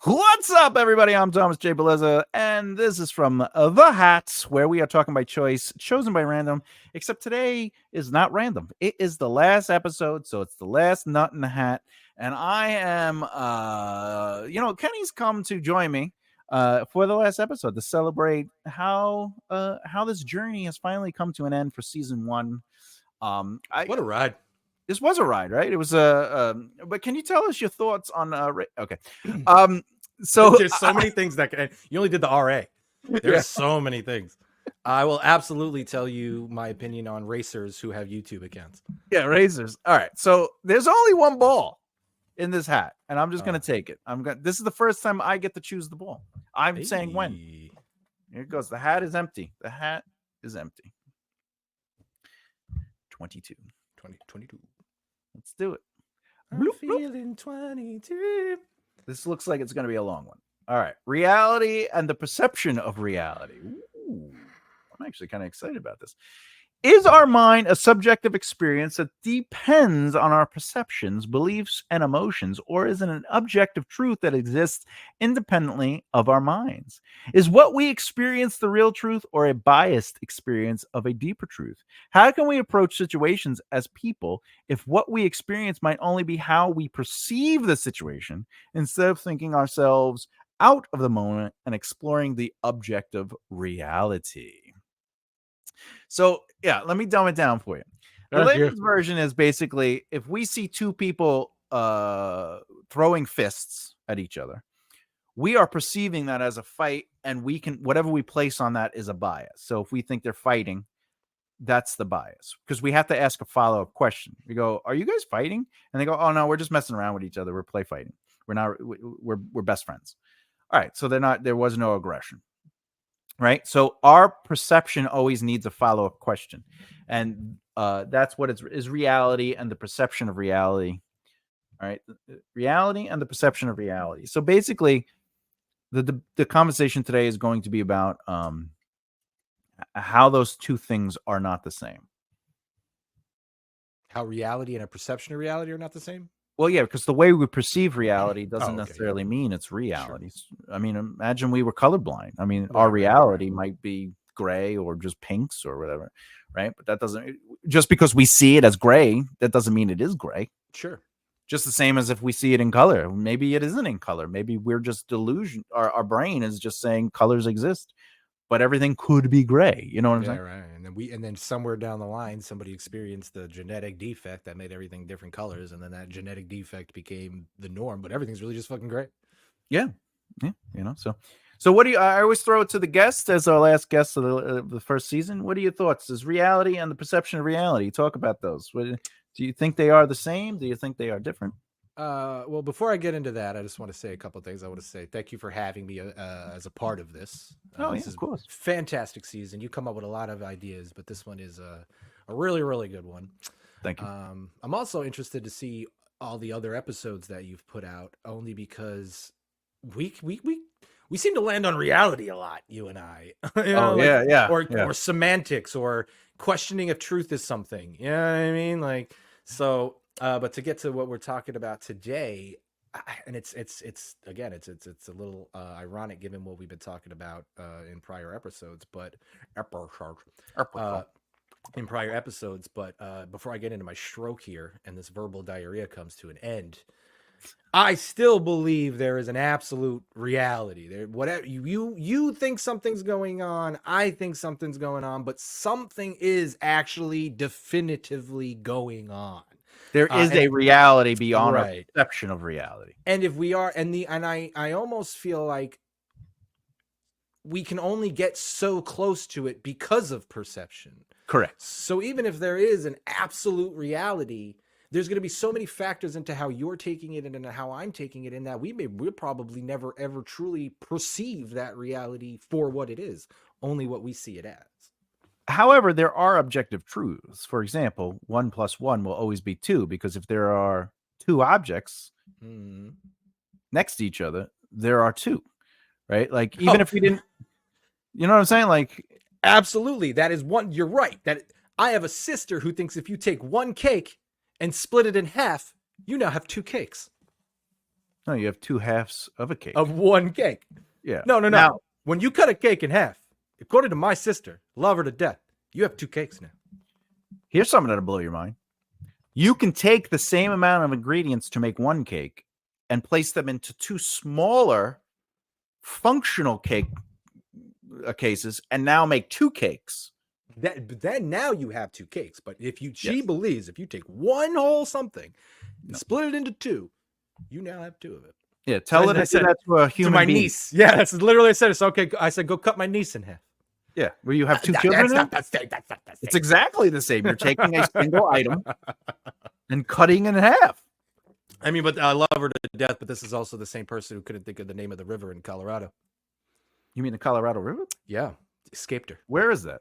What's up, everybody? I'm Thomas J. Bellezza, and this is from The Hat, where we are talking by choice, chosen by random, except today is not random. It is the last episode, so it's the last nut in the hat, and I am, Kenny's come to join me for the last episode to celebrate how this journey has finally come to an end for season 1. What a ride. This was a ride, right? It was but can you tell us your thoughts on okay. So there's so many things that can, you only did the RA. There's so many things. I will absolutely tell you my opinion on racers who have YouTube accounts. Yeah, racers. All right. So there's only one ball in this hat, and I'm just gonna take it. This is the first time I get to choose the ball. I'm saying when. Here it goes. The hat is empty. The hat is empty. 22. 22. Let's do it. I'm feeling 22. This looks like it's going to be a long one. All right. Reality and the perception of reality. Ooh, I'm actually kind of excited about this. Is our mind a subjective experience that depends on our perceptions, beliefs, and emotions, or is it an objective truth that exists independently of our minds? Is what we experience the real truth or a biased experience of a deeper truth? How can we approach situations as people if what we experience might only be how we perceive the situation instead of thinking ourselves out of the moment and exploring the objective reality? So, yeah, let me dumb it down for you. The latest version is basically if we see two people throwing fists at each other, we are perceiving that as a fight, and we can, whatever we place on that is a bias. So if we think they're fighting, that's the bias, because we have to ask a follow-up question. We go, "Are you guys fighting?" And they go, "Oh no, we're just messing around with each other. We're play fighting. We're not. We're best friends." All right, so there was no aggression. Right. So our perception always needs a follow-up question. And that's what is reality and the perception of reality. All right. Reality and the perception of reality. So basically, the conversation today is going to be about how those two things are not the same. How reality and a perception of reality are not the same? Well, yeah, because the way we perceive reality doesn't necessarily mean it's reality. Sure. I mean, imagine we were colorblind. I mean, our reality might be gray or just pinks or whatever, right? But that doesn't, just because we see it as gray, that doesn't mean it is gray. Sure. Just the same as if we see it in color. Maybe it isn't in color. Maybe we're just delusion. Our brain is just saying colors exist, but everything could be gray. You know what I'm saying? Right. And then somewhere down the line, somebody experienced the genetic defect that made everything different colors, and then that genetic defect became the norm. But everything's really just fucking gray. Yeah. You know. So what do you? I always throw it to the guest as our last guest of the first season. What are your thoughts? Is reality and the perception of reality? Talk about those. Do you think they are the same? Do you think they are different? Well, before I get into that, I just want to say a couple of things. I want to say thank you for having me as a part of this. This is of course. Fantastic season. You come up with a lot of ideas, but this one is a really, really good one. Thank you. I'm also interested to see all the other episodes that you've put out, only because we seem to land on reality a lot, you and I. Or semantics, or questioning if truth is something. You know what I mean? Like, so. But to get to what we're talking about today, and it's a little ironic given what we've been talking about in prior episodes, but before I get into my stroke here and this verbal diarrhea comes to an end, I still believe there is an absolute reality there. Whatever you think something's going on, I think something's going on, but something is actually definitively going on. There is a reality beyond our perception of reality. And if we are, I almost feel like we can only get so close to it because of perception. Correct. So even if there is an absolute reality, there's going to be so many factors into how you're taking it and how I'm taking it in that we'll probably never, ever truly perceive that reality for what it is, only what we see it as. However, there are objective truths. For example, 1 + 1 will always be 2, because if there are two objects next to each other, there are 2, right? Like, even if we didn't, you know what I'm saying? Like, absolutely. That is one. You're right. That I have a sister who thinks if you take one cake and split it in half, you now have 2 cakes. No, you have 2 halves of a cake. Of one cake. Yeah. No. Now, when you cut a cake in half, according to my sister, love her to death, you have 2 cakes now. Here's something that'll blow your mind. You can take the same amount of ingredients to make 1 cake and place them into 2 smaller functional cake cases and now make 2 cakes. Then now you have 2 cakes. But she believes if you take one whole something and split it into 2, you now have 2 of it. Yeah, tell her to say that to a human to my being. niece. Yeah, that's literally I said. It's okay. I said, go cut my niece in half. Yeah, where you have 2 children. That's it's exactly the same. You're taking a single item and cutting in half. I mean, but I love her to death. But this is also the same person who couldn't think of the name of the river in Colorado. You mean the Colorado River? Yeah, escaped her. Where is that?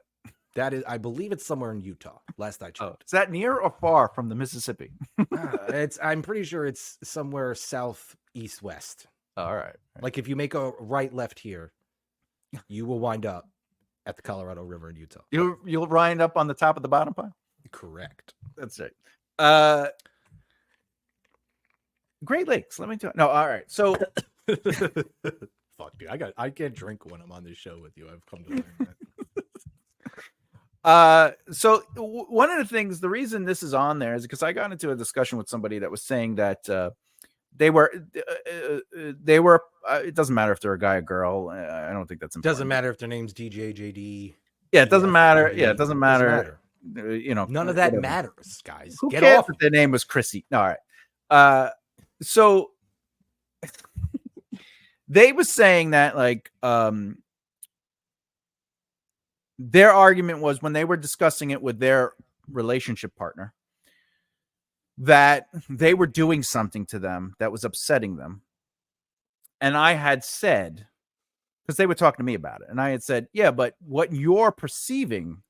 That is, I believe it's somewhere in Utah. Last I checked. Oh, is that near or far from the Mississippi? I'm pretty sure it's somewhere southeast west. All right. Like if you make a right left here, you will wind up at the Colorado River in Utah. You'll wind up on the top of the bottom pile? Correct. That's right. Great Lakes. Let me tell you. No, all right. So fuck, dude. I can't drink when I'm on this show with you. I've come to learn that. So one of the things, the reason this is on there is because I got into a discussion with somebody that was saying that they were it doesn't matter if they're a guy or girl. I don't think that's important. Doesn't matter if their name's DJ, JD. Yeah, it doesn't matter. Yeah, it doesn't matter. You know, none of that matters, guys. Who cares if their name was Chrissy? No, all right. So they was saying that like their argument was when they were discussing it with their relationship partner that they were doing something to them that was upsetting them. And I had said, because they were talking to me about it, and I had said, yeah, but what you're perceiving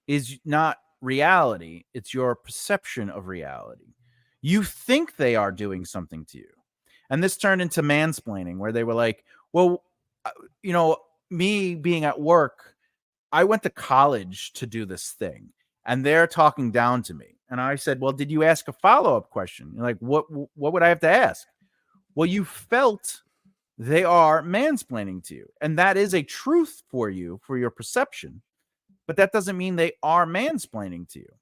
is not reality. It's your perception of reality. You think they are doing something to you. And this turned into mansplaining, where they were like, well, you know, me being at work, I went to college to do this thing, and they're talking down to me. And I said, well, did you ask a follow-up question? You're like, what would I have to ask? Well, you felt they are mansplaining to you. And that is a truth for you, for your perception. But that doesn't mean they are mansplaining to you.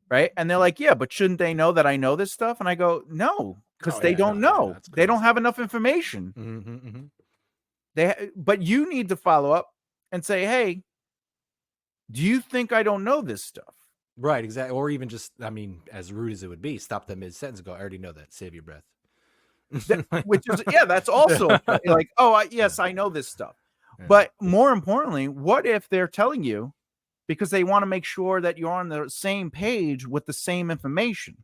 Right? And they're like, yeah, but shouldn't they know that I know this stuff? And I go, no, because they don't know. They don't have enough information. But you need to follow up and say, hey, do you think I don't know this stuff? Right, exactly. Or even just, I mean, as rude as it would be, stop them mid-sentence and go, I already know that. Save your breath. Which is, yeah, that's also like, oh, yes, I know this stuff. Yeah. But more importantly, what if they're telling you because they want to make sure that you're on the same page with the same information?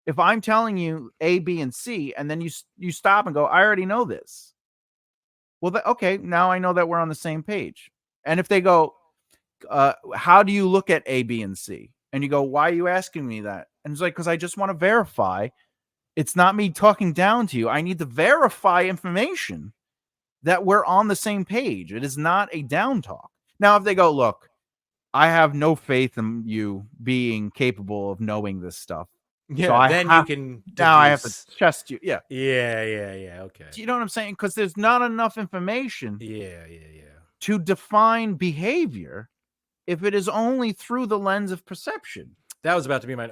If I'm telling you A, B, and C, and then you stop and go, I already know this. Well, okay, now I know that we're on the same page. And if they go, how do you look at A, B, and C? And you go, why are you asking me that? And it's like, because I just want to verify. It's not me talking down to you. I need to verify information that we're on the same page. It is not a down talk. Now, if they go, look, I have no faith in you being capable of knowing this stuff. Yeah, so then you can. Now I have to test you. Yeah. Yeah. Okay. Do you know what I'm saying? Because there's not enough information. Yeah. To define behavior if it is only through the lens of perception. That was about to be my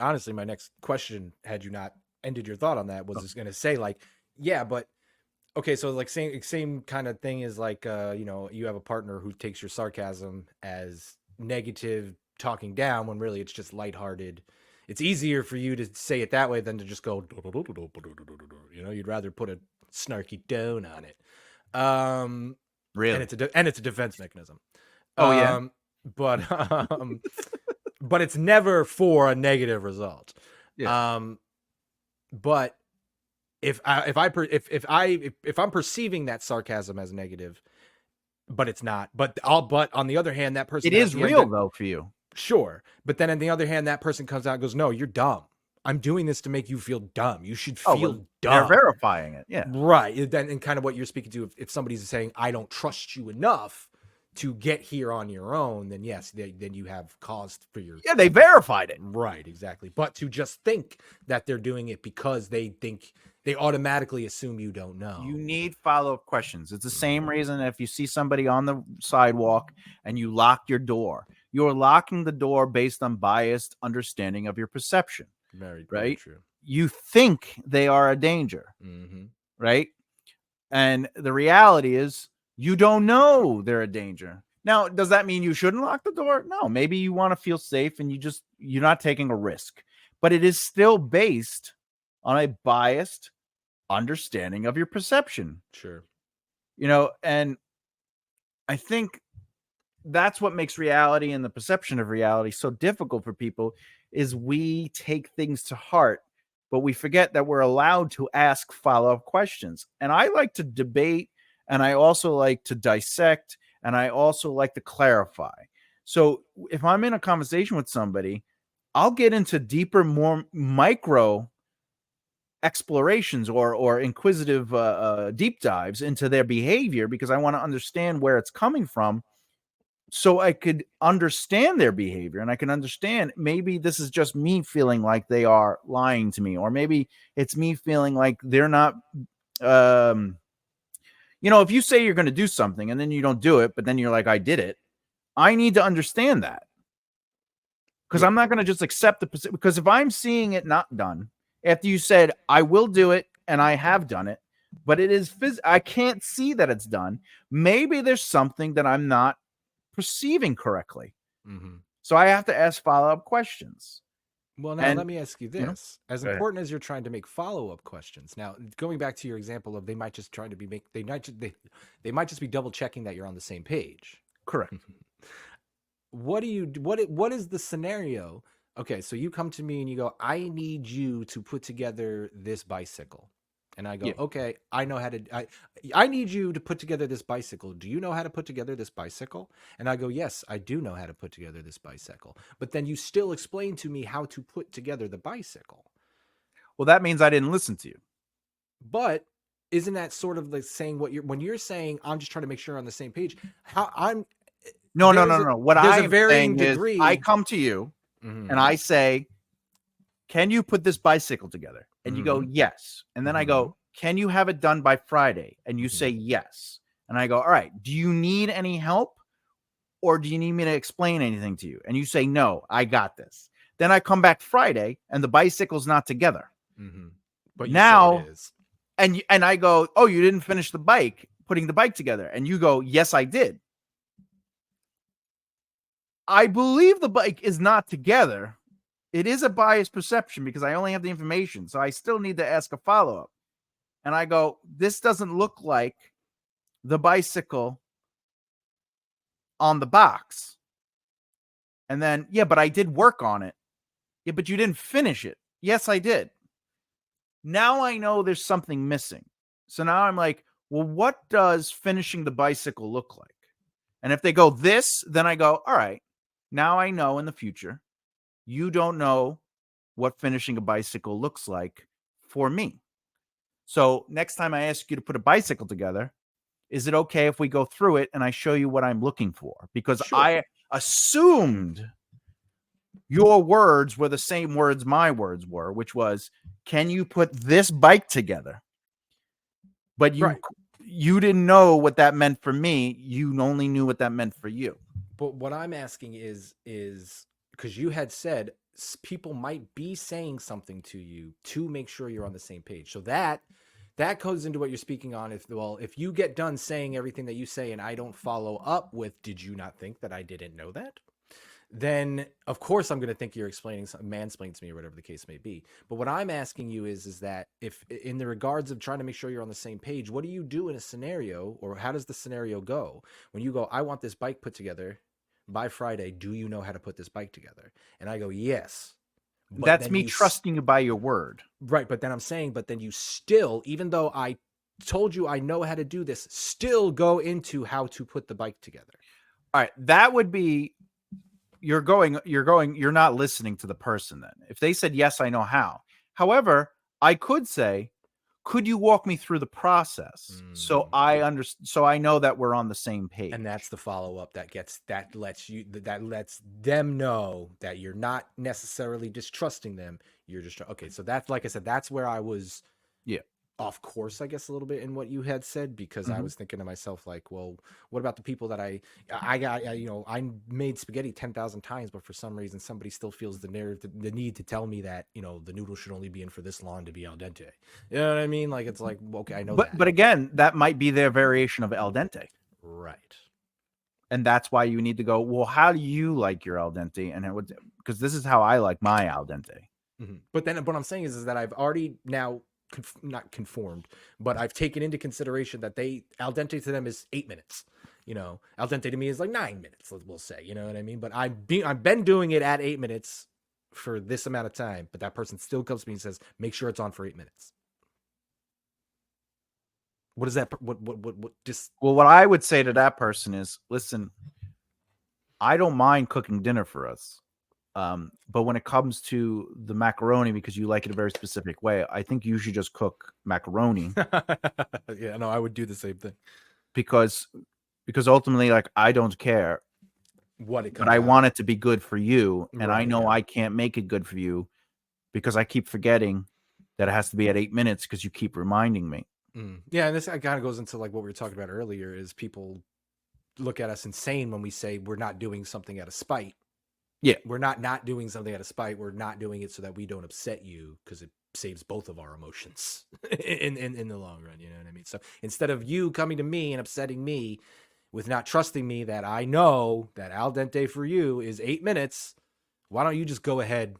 next question. Had you not ended your thought on that, was just going to say like, yeah, but okay. So like same kind of thing is like, you know, you have a partner who takes your sarcasm as negative talking down when really it's just lighthearted. It's easier for you to say it that way than to just go, you know, you'd rather put a snarky tone on it. Really? And it's a defense mechanism. Oh yeah. But it's never for a negative result. Yeah. But if I'm perceiving that sarcasm as negative, but it's not, but on the other hand, that person, it is real though for you. Sure. But then on the other hand, that person comes out and goes, no, you're dumb. I'm doing this to make you feel dumb. You should feel dumb. They're verifying it. Yeah. Right. And kind of what you're speaking to, if somebody's saying, I don't trust you enough to get here on your own, then yes, then you have cause for your... Yeah, they verified it. Right, exactly. But to just think that they're doing it because they think, they automatically assume you don't know. You need follow-up questions. It's the same reason if you see somebody on the sidewalk and you lock your door, you're locking the door based on biased understanding of your perception. Very true. You think they are a danger, right? And the reality is you don't know they're a danger. Now, does that mean you shouldn't lock the door? No, maybe you want to feel safe and you're not taking a risk, but it is still based on a biased understanding of your perception. Sure. And I think that's what makes reality and the perception of reality so difficult for people is we take things to heart, but we forget that we're allowed to ask follow-up questions. And I like to debate, and I also like to dissect, and I also like to clarify. So if I'm in a conversation with somebody, I'll get into deeper, more micro explorations or inquisitive deep dives into their behavior because I want to understand where it's coming from so I could understand their behavior, and I can understand maybe this is just me feeling like they are lying to me, or maybe it's me feeling like they're not, if you say you're going to do something and then you don't do it, but then you're like, I did it. I need to understand that because I'm not going to just accept the, because if I'm seeing it not done after you said, I will do it and I have done it, but it is, I can't see that it's done. Maybe there's something that I'm not perceiving correctly. So I have to ask follow-up questions. Well, now let me ask you this. As important as you're trying to make follow-up questions, now going back to your example of they might just be double checking that you're on the same page. Correct. What is the scenario? Okay, so you come to me and you go, I need you to put together this bicycle. And I go, okay, I know how to, I need you to put together this bicycle. Do you know how to put together this bicycle? And I go, yes, I do know how to put together this bicycle. But then you still explain to me how to put together the bicycle. Well, that means I didn't listen to you. But isn't that sort of like saying when you're saying, I'm just trying to make sure I'm on the same page, No. What I'm saying is I come to you and I say, can you put this bicycle together? And you go, yes. And then I go, can you have it done by Friday? And you say, yes. And I go, all right, do you need any help? Or do you need me to explain anything to you? And you say, no, I got this. Then I come back Friday and the bicycle's not together. But now, and I go, oh, you didn't finish putting the bike together. And you go, yes, I did. I believe the bike is not together. It is a biased perception because I only have the information. So I still need to ask a follow-up. And I go, this doesn't look like the bicycle on the box. And then, yeah, but I did work on it. Yeah, but you didn't finish it. Yes, I did. Now I know there's something missing. So now I'm like, well, what does finishing the bicycle look like? And if they go this, then I go, all right, now I know in the future. You don't know what finishing a bicycle looks like for me. So next time I ask you to put a bicycle together, is it okay if we go through it and I show you what I'm looking for? Because I assumed your words were the same words my words were, which was, can you put this bike together? But you didn't know what that meant for me. You only knew what that meant for you. But what I'm asking is because you had said people might be saying something to you to make sure you're on the same page. So that goes into what you're speaking on. If you get done saying everything that you say and I don't follow up with, did you not think that I didn't know that? Then of course I'm going to think you're mansplaining to me or whatever the case may be. But what I'm asking you is that if in the regards of trying to make sure you're on the same page, what do you do in a scenario, or how does the scenario go when you go, I want this bike put together by Friday, do you know how to put this bike together? And I go, yes. That's me trusting you by your word. Right. But then I'm saying, but then you still, even though I told you I know how to do this, still go into how to put the bike together. All right. That would be, you're not listening to the person then. If they said, yes, I know how. However, I could say, could you walk me through the process so I know that we're on the same page? And that's the follow-up that lets them know that you're not necessarily distrusting them. You're just okay. So that's, like I said, that's where I was off course, I guess, a little bit in what you had said, because I was thinking to myself, like, well, what about the people that I made spaghetti 10,000 times, but for some reason somebody still feels the need to tell me that, the noodles should only be in for this long to be al dente. You know what I mean? Like, it's like, okay, I know that. But again, that might be their variation of al dente. Right. And that's why you need to go, well, how do you like your al dente? And because this is how I like my al dente. But then what I'm saying is that I've already now not conformed, but I've taken into consideration that al dente to them is 8 minutes. Al dente to me is like 9 minutes, we'll say. You know what I mean? But I've been doing it at 8 minutes for this amount of time, but that person still comes to me and says, make sure it's on for 8 minutes. What is that? What I would say to that person is, listen, I don't mind cooking dinner for us. But when it comes to the macaroni, because you like it a very specific way, I think you should just cook macaroni. Yeah, no, I would do the same thing. Because ultimately, like, I don't care but I want it to be good for you. And I know I can't make it good for you because I keep forgetting that it has to be at 8 minutes because you keep reminding me. Yeah, and this kind of goes into like what we were talking about earlier, is people look at us insane when we say we're not doing something out of spite. Yeah, we're not doing something out of spite. We're not doing it so that we don't upset you, because it saves both of our emotions in the long run. You know what I mean? So instead of you coming to me and upsetting me with not trusting me that I know that al dente for you is 8 minutes, why don't you just go ahead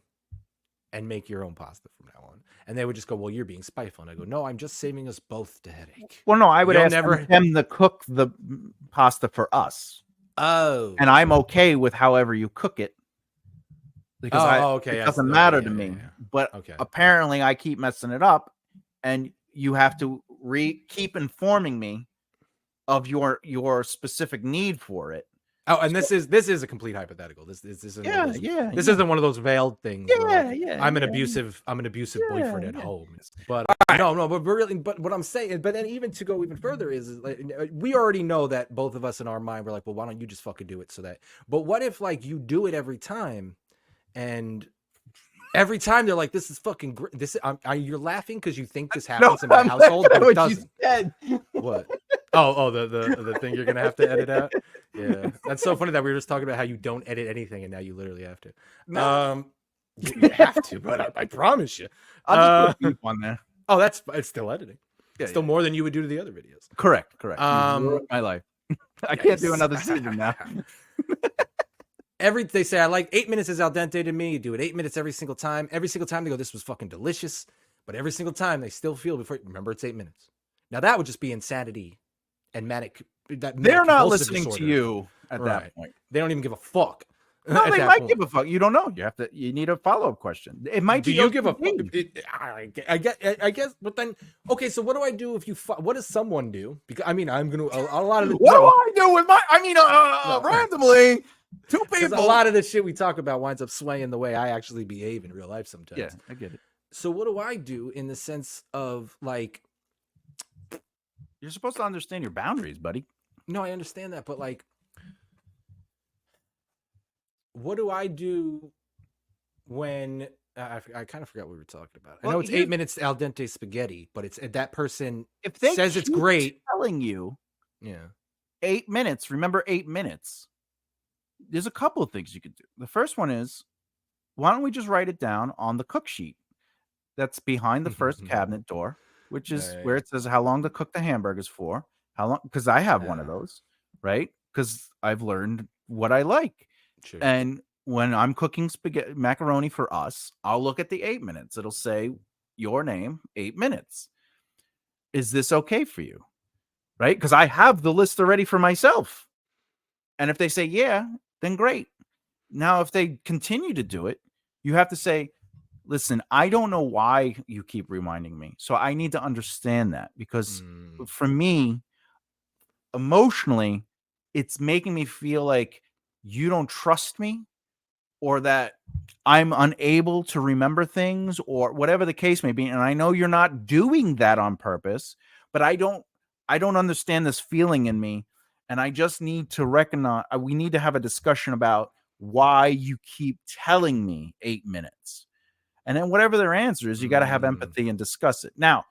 and make your own pasta from now on? And they would just go, well, you're being spiteful. And I go, no, I'm just saving us both the headache. Well, no, I would ask them to cook the pasta for us. Oh. And I'm okay with however you cook it. Because it doesn't matter to me. But apparently I keep messing it up, and you have to keep informing me of your specific need for it. Oh, and this is a complete hypothetical. This isn't isn't one of those veiled things. I'm an abusive boyfriend at home. But but what I'm saying, but then even to go even further is like, we already know that both of us in our mind, we're like, well, why don't you just fucking do it so that? But what if like you do it every time, and every time they're like, this is fucking great. You're laughing because you think this happens in my household, but it doesn't. What? Oh, the thing you're gonna have to edit out. Yeah, that's so funny that we were just talking about how you don't edit anything, and now you literally have to. No. You have to, but I promise you. I'll just put a beep on there. Oh, it's still editing. It's still more than you would do to the other videos. Correct. My life. I can't do another season now. They say I like 8 minutes is al dente to me. You do it 8 minutes every single time. Every single time they go, this was fucking delicious. But every single time they still feel remember it's 8 minutes. Now that would just be insanity and manic. They're not listening to you at that point. They don't even give a fuck. No, they might give a fuck. You don't know. You need a follow-up question. It might be. Do you give a fuck? I guess. But then, okay. So what do I do if you? What does someone do? Because I mean, I'm gonna a lot of. What do I do with my? I mean, randomly. Two people. A lot of the shit we talk about winds up swaying the way I actually behave in real life sometimes. Yeah, I get it. So what do I do in the sense of like? You're supposed to understand your boundaries, buddy. No, I understand that, but like, what do I do when I kind of forgot what we were talking about? I know it's 8 minutes al dente spaghetti, but it's that person if they says it's great, telling you, 8 minutes. Remember 8 minutes. There's a couple of things you could do. The first one is, why don't we just write it down on the cook sheet that's behind the first cabinet door, which is where it says how long to cook the hamburgers for, how long, because I have one of those, right? Because I've learned what I like. Sure. And when I'm cooking macaroni for us, I'll look at the 8 minutes. It'll say your name, 8 minutes. Is this okay for you? Right? Because I have the list already for myself. And if they say, yeah, then great. Now, if they continue to do it, you have to say, listen, I don't know why you keep reminding me. So I need to understand that, because for me, emotionally, it's making me feel like you don't trust me or that I'm unable to remember things, or whatever the case may be. And I know you're not doing that on purpose, but I don't understand this feeling in me. And I just need to recognize, we need to have a discussion about why you keep telling me 8 minutes. And then whatever their answer is, you got to have empathy and discuss it. Now,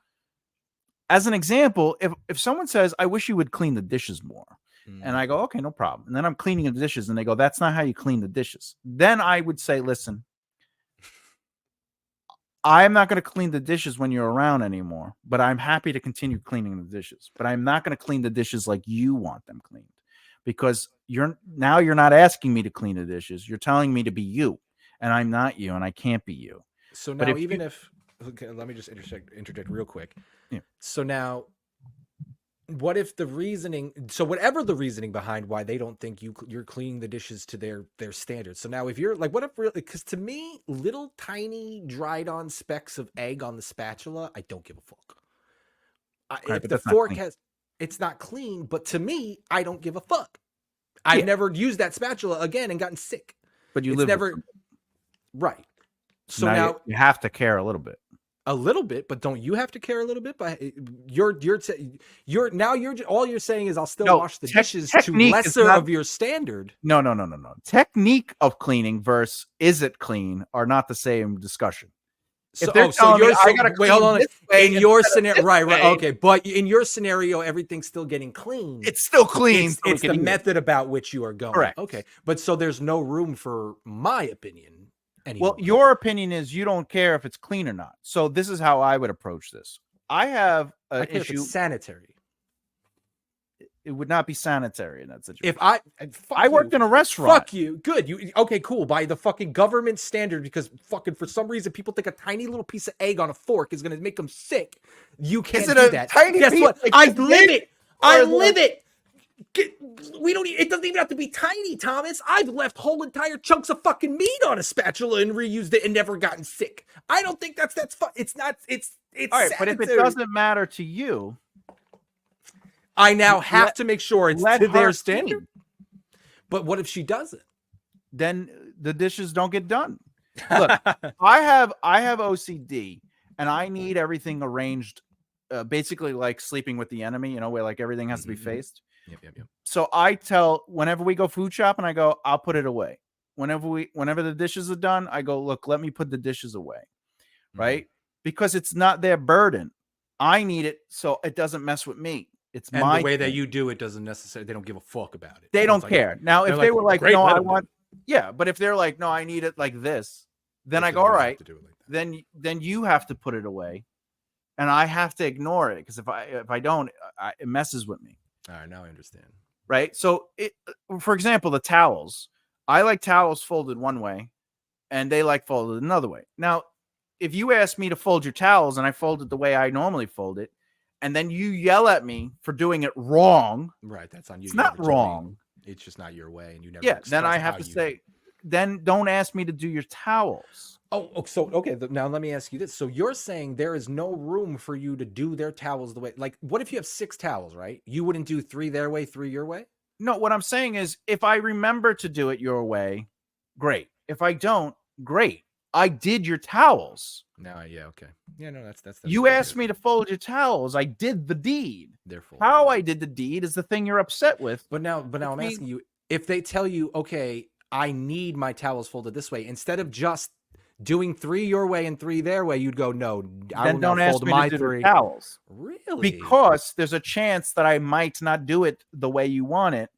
as an example, if someone says, I wish you would clean the dishes more, and I go, okay, no problem. And then I'm cleaning the dishes and they go, that's not how you clean the dishes. Then I would say, listen, I'm not going to clean the dishes when you're around anymore, but I'm happy to continue cleaning the dishes. But I'm not going to clean the dishes like you want them cleaned, because you're not asking me to clean the dishes. You're telling me to be you, and I'm not you, and I can't be you. So now, okay, let me just interject real quick. Yeah. So now, what if the reasoning? So whatever the reasoning behind why they don't think you're cleaning the dishes to their standards. So now, if you're like, what if really? Because to me, little tiny dried on specks of egg on the spatula, I don't give a fuck. If the fork it's not clean, but to me, I don't give a fuck. I've never used that spatula again and gotten sick. But right. So now you have to care a little bit. A little bit, but don't you have to care a little bit? But all you're saying is I'll still wash the dishes to lesser of your standard. No. Technique of cleaning versus is it clean are not the same discussion. So, wait, hold on. In your scenario, right, okay, but in your scenario, everything's still getting clean. It's still clean. It's the method about which you are going. Correct. Okay, but so there's no room for my opinion anymore. Well, your opinion is you don't care if it's clean or not. So this is how I would approach this. I have an issue. If it's sanitary. It would not be sanitary in that situation. If I worked in a restaurant. Fuck you. Good. Okay, cool. By the fucking government standard, because fucking for some reason people think a tiny little piece of egg on a fork is going to make them sick. You can't do that. Guess what? I live it. I live it. It doesn't even have to be tiny, Thomas. I've left whole entire chunks of fucking meat on a spatula and reused it and never gotten sick. I don't think that's fun. It's all right, but if it doesn't matter to you, I now have to make sure it's to their standard. But what if she doesn't? Then the dishes don't get done. Look, I have OCD, and I need everything arranged, basically like Sleeping with the Enemy, where like everything has to be faced. Yep. So whenever we go food shopping, I go, I'll put it away. Whenever the dishes are done, I go, look, let me put the dishes away. Right? Because it's not their burden. I need it so it doesn't mess with me. It's my the way that you do it doesn't necessarily, they don't give a fuck about it. They don't care. Now, if they were like, no, I want, but if they're like, no, I need it like this, then I go, all right, then you have to put it away and I have to ignore it. Because if I don't, it messes with me. All right, now I understand. Right. So for example, the towels, I like towels folded one way and they like folded another way. Now, if you ask me to fold your towels and I fold it the way I normally fold it, and then you yell at me for doing it wrong. Right, that's on you. It's not wrong. It's just not your way, and you never. Yeah, then I have to say, then don't ask me to do your towels. Okay. Now let me ask you this. So you're saying there is no room for you to do their towels the way, like, what if you have 6 towels, right? You wouldn't do 3 their way, 3 your way? No, what I'm saying is, if I remember to do it your way, great. If I don't, great. I did your towels. No, yeah, okay. Yeah, no, that's you asked me to fold your towels. I did the deed. Therefore, how I did the deed is the thing you're upset with. But now I'm asking you, if they tell you, okay, I need my towels folded this way, instead of just doing 3 your way and 3 their way, you'd go, no, I will not fold my 3 towels. Really? Because there's a chance that I might not do it the way you want it,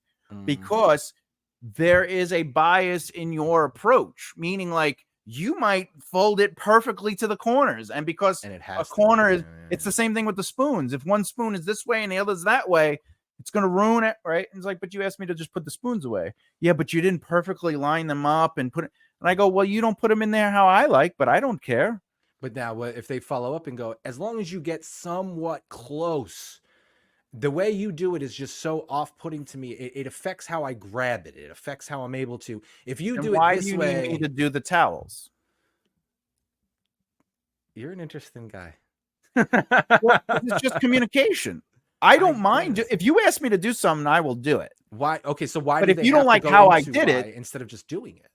because there is a bias in your approach, meaning like, you might fold it perfectly to the corners. And because a corner is, it's the same thing with the spoons. If one spoon is this way and the other's that way, it's going to ruin it, right? And it's like, but you asked me to just put the spoons away. Yeah, but you didn't perfectly line them up and put it. And I go, well, you don't put them in there how I like, but I don't care. But now if they follow up and go, as long as you get somewhat close, the way you do it is just so off-putting to me. It affects how I grab it. It affects how I'm able to. If you do it this way, why do you need me to do the towels? You're an interesting guy. Well, it's just communication. I don't mind if you ask me to do something, I will do it. Why? Okay, so why? But if you don't like how I did it, instead of just doing it,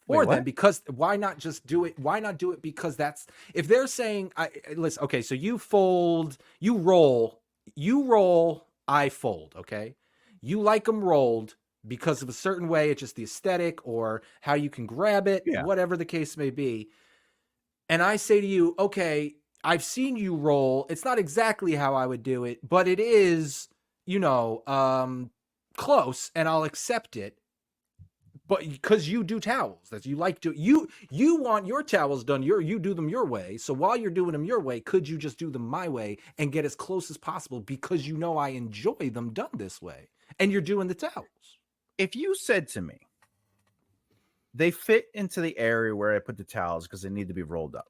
for them, because why not just do it? Why not do it? Because that's, if they're saying, listen, okay, so you fold, you roll, I fold, okay? You like them rolled because of a certain way, it's just the aesthetic or how you can grab it, whatever the case may be. And I say to you, okay, I've seen you roll. It's not exactly how I would do it, but it is, you know, close, and I'll accept it. But because you do towels, that you like to, you want your towels done, you do them your way. So while you're doing them your way, could you just do them my way and get as close as possible, because you know I enjoy them done this way, and you're doing the towels. If you said to me, they fit into the area where I put the towels because they need to be rolled up.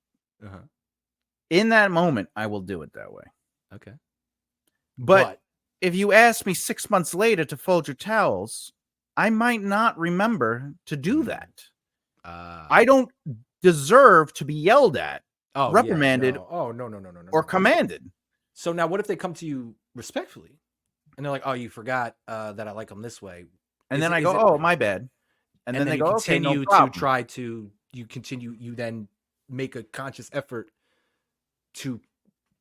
In that moment, I will do it that way. Okay. But if you ask me 6 months later to fold your towels, I might not remember to do that. I don't deserve to be yelled at, reprimanded, or commanded. So now what if they come to you respectfully and they're like, oh, you forgot that I like them this way. And then I go, oh, my bad. And then they go, okay, no problem. You then make a conscious effort to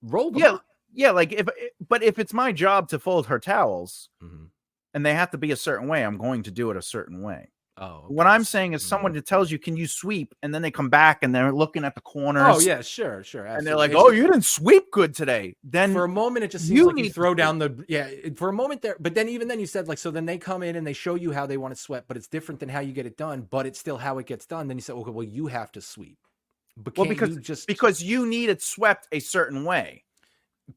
roll them. Yeah. Like if it's my job to fold her towels, and they have to be a certain way, I'm going to do it a certain way. Oh, okay. What I'm saying is someone that tells you, can you sweep? And then they come back and they're looking at the corners. Oh yeah, sure. Absolutely. And they're like, oh, you didn't sweep good today. Then for a moment, it just seems like you throw down for a moment there. But then even then you said, like, so then they come in and they show you how they want to sweep, but it's different than how you get it done, but it's still how it gets done. Then you said, okay, well, you have to sweep. But because you need it swept a certain way.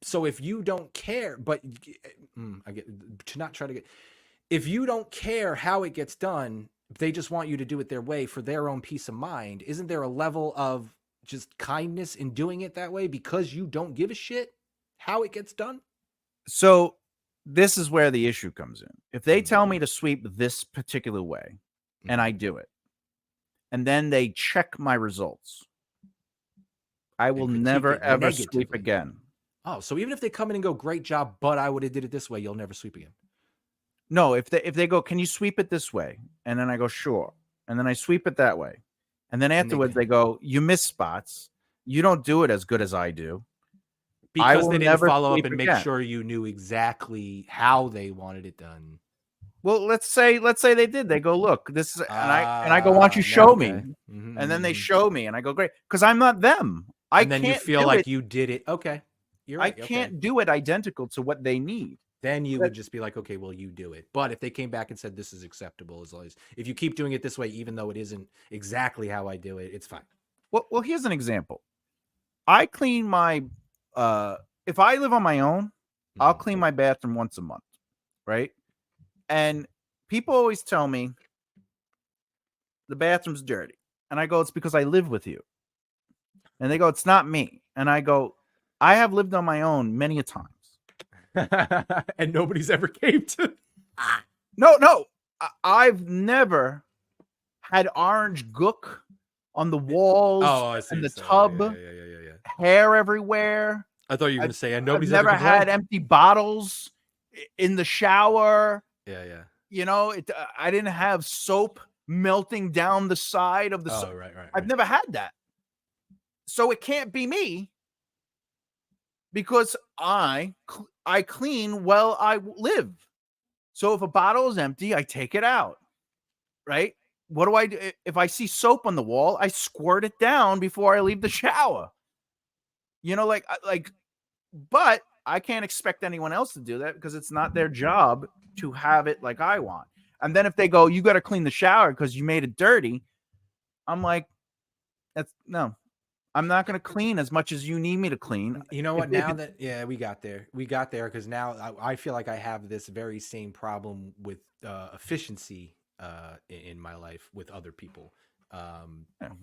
So if you don't care, but I get to not try to get, if you don't care how it gets done, they just want you to do it their way for their own peace of mind. Isn't there a level of just kindness in doing it that way because you don't give a shit how it gets done? So this is where the issue comes in. If they tell me to sweep this particular way and I do it, and then they check my results, I will never, ever sweep again. Oh, so even if they come in and go, great job, but I would have did it this way, you'll never sweep again. No, if they go, can you sweep it this way? And then I go, sure. And then I sweep it that way. And then afterwards they go, you miss spots. You don't do it as good as I do. Because they didn't follow up and make sure you knew exactly how they wanted it done. Well, let's say they did. They go, look, this is, and I go, why don't you show me? And then they show me, and I go, great, because I'm not them. And then you feel like you did it. Okay. You're right. I can't do it identical to what they need. Then you would just be like, okay, well, you do it. But if they came back and said this is acceptable, as long as if you keep doing it this way, even though it isn't exactly how I do it, it's fine. Well, here's an example. I clean my if I live on my own, I'll clean my bathroom once a month, right? And people always tell me the bathroom's dirty. And I go, it's because I live with you. And they go, it's not me. And I go, I have lived on my own many a times. And nobody's ever came to. No. I've never had orange gook on the walls and the tub. Yeah. Hair everywhere. I thought you were going to say, and nobody's never had empty bottles in the shower. Yeah. You know, I didn't have soap melting down the side of the soap. Right. I've never had that. So it can't be me because I clean while I live. So if a bottle is empty, I take it out, right? What do I do? If I see soap on the wall, I squirt it down before I leave the shower. You know, but I can't expect anyone else to do that because it's not their job to have it like I want. And then if they go, you got to clean the shower because you made it dirty. I'm like, no, I'm not going to clean as much as you need me to clean. You know what? We got there because now I feel like I have this very same problem with efficiency in my life with other people.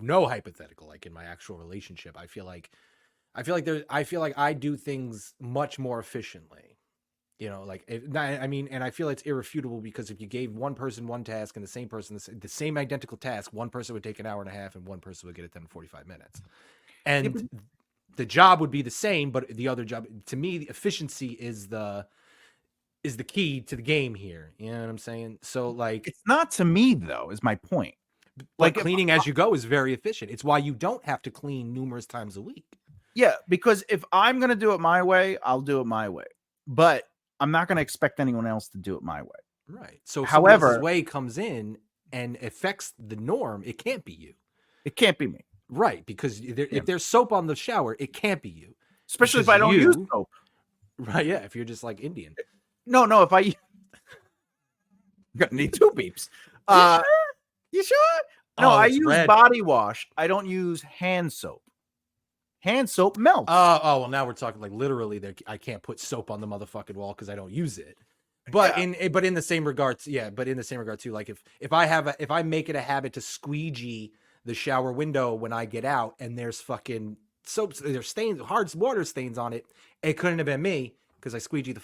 No hypothetical, like in my actual relationship. I feel like I do things much more efficiently. You know, and I feel it's irrefutable because if you gave one person one task and the same person the same identical task, one person would take an hour and a half and one person would get it done in 45 minutes. And the job would be the same, but the other job, to me, the efficiency is the key to the game here. You know what I'm saying? So like, it's not to me though, is my point. Like cleaning as you go is very efficient. It's why you don't have to clean numerous times a week. Yeah, because if I'm going to do it my way, I'll do it my way. But I'm not going to expect anyone else to do it my way. Right. So if however, somebody else's way comes in and affects the norm, it can't be you. It can't be me. Right. Because if there's soap on the shower, it can't be you. Especially if I don't use soap. Right. Yeah. If you're just like Indian. No, if I... You're going to need 2 beeps. You sure? No, I use body wash. I don't use hand soap. Hand soap melts. Well, now we're talking like literally. I can't put soap on the motherfucking wall because I don't use it. But in the same regard, too. Like if I make it a habit to squeegee the shower window when I get out, and there's fucking soap, there's stains, hard water stains on it. It couldn't have been me because I squeegee the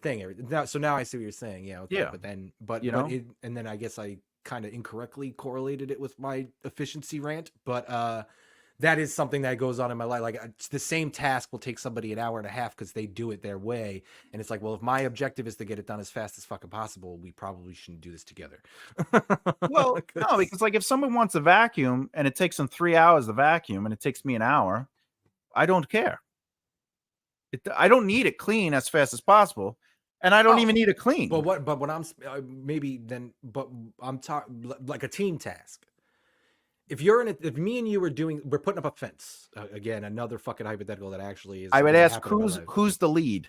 thing. So now I see what you're saying. Yeah. Okay. Yeah. And then I guess I kind of incorrectly correlated it with my efficiency rant, but that is something that goes on in my life. Like the same task will take somebody an hour and a half because they do it their way. And it's like, well, if my objective is to get it done as fast as fucking possible, we probably shouldn't do this together. Well, no, because like if someone wants a vacuum and it takes them 3 hours to vacuum and it takes me an hour, I don't care. I don't need it clean as fast as possible. And I don't even need it clean. But what I'm I'm talking like a team task. If me and you we're putting up a fence again, another fucking hypothetical that actually is. I would ask who's the lead.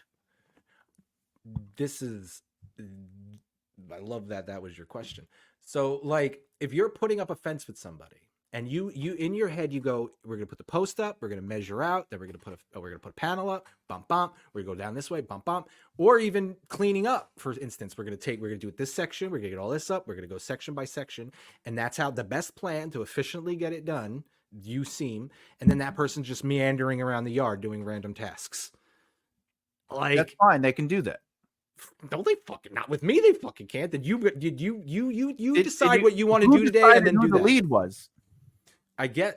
I love that was your question. So like, if you're putting up a fence with somebody, and you in your head you go, we're gonna put the post up, we're gonna measure out, then we're gonna put a panel up, bump, we're gonna go down this way, bump, or even cleaning up, for instance, we're gonna do it this section, we're gonna get all this up, we're gonna go section by section, and that's how the best plan to efficiently get it done, and then that person's just meandering around the yard doing random tasks. Like, that's fine, they can do that. Don't they fucking, not with me, they fucking can't. Did you decide what you want to do today and then do the lead was? Was there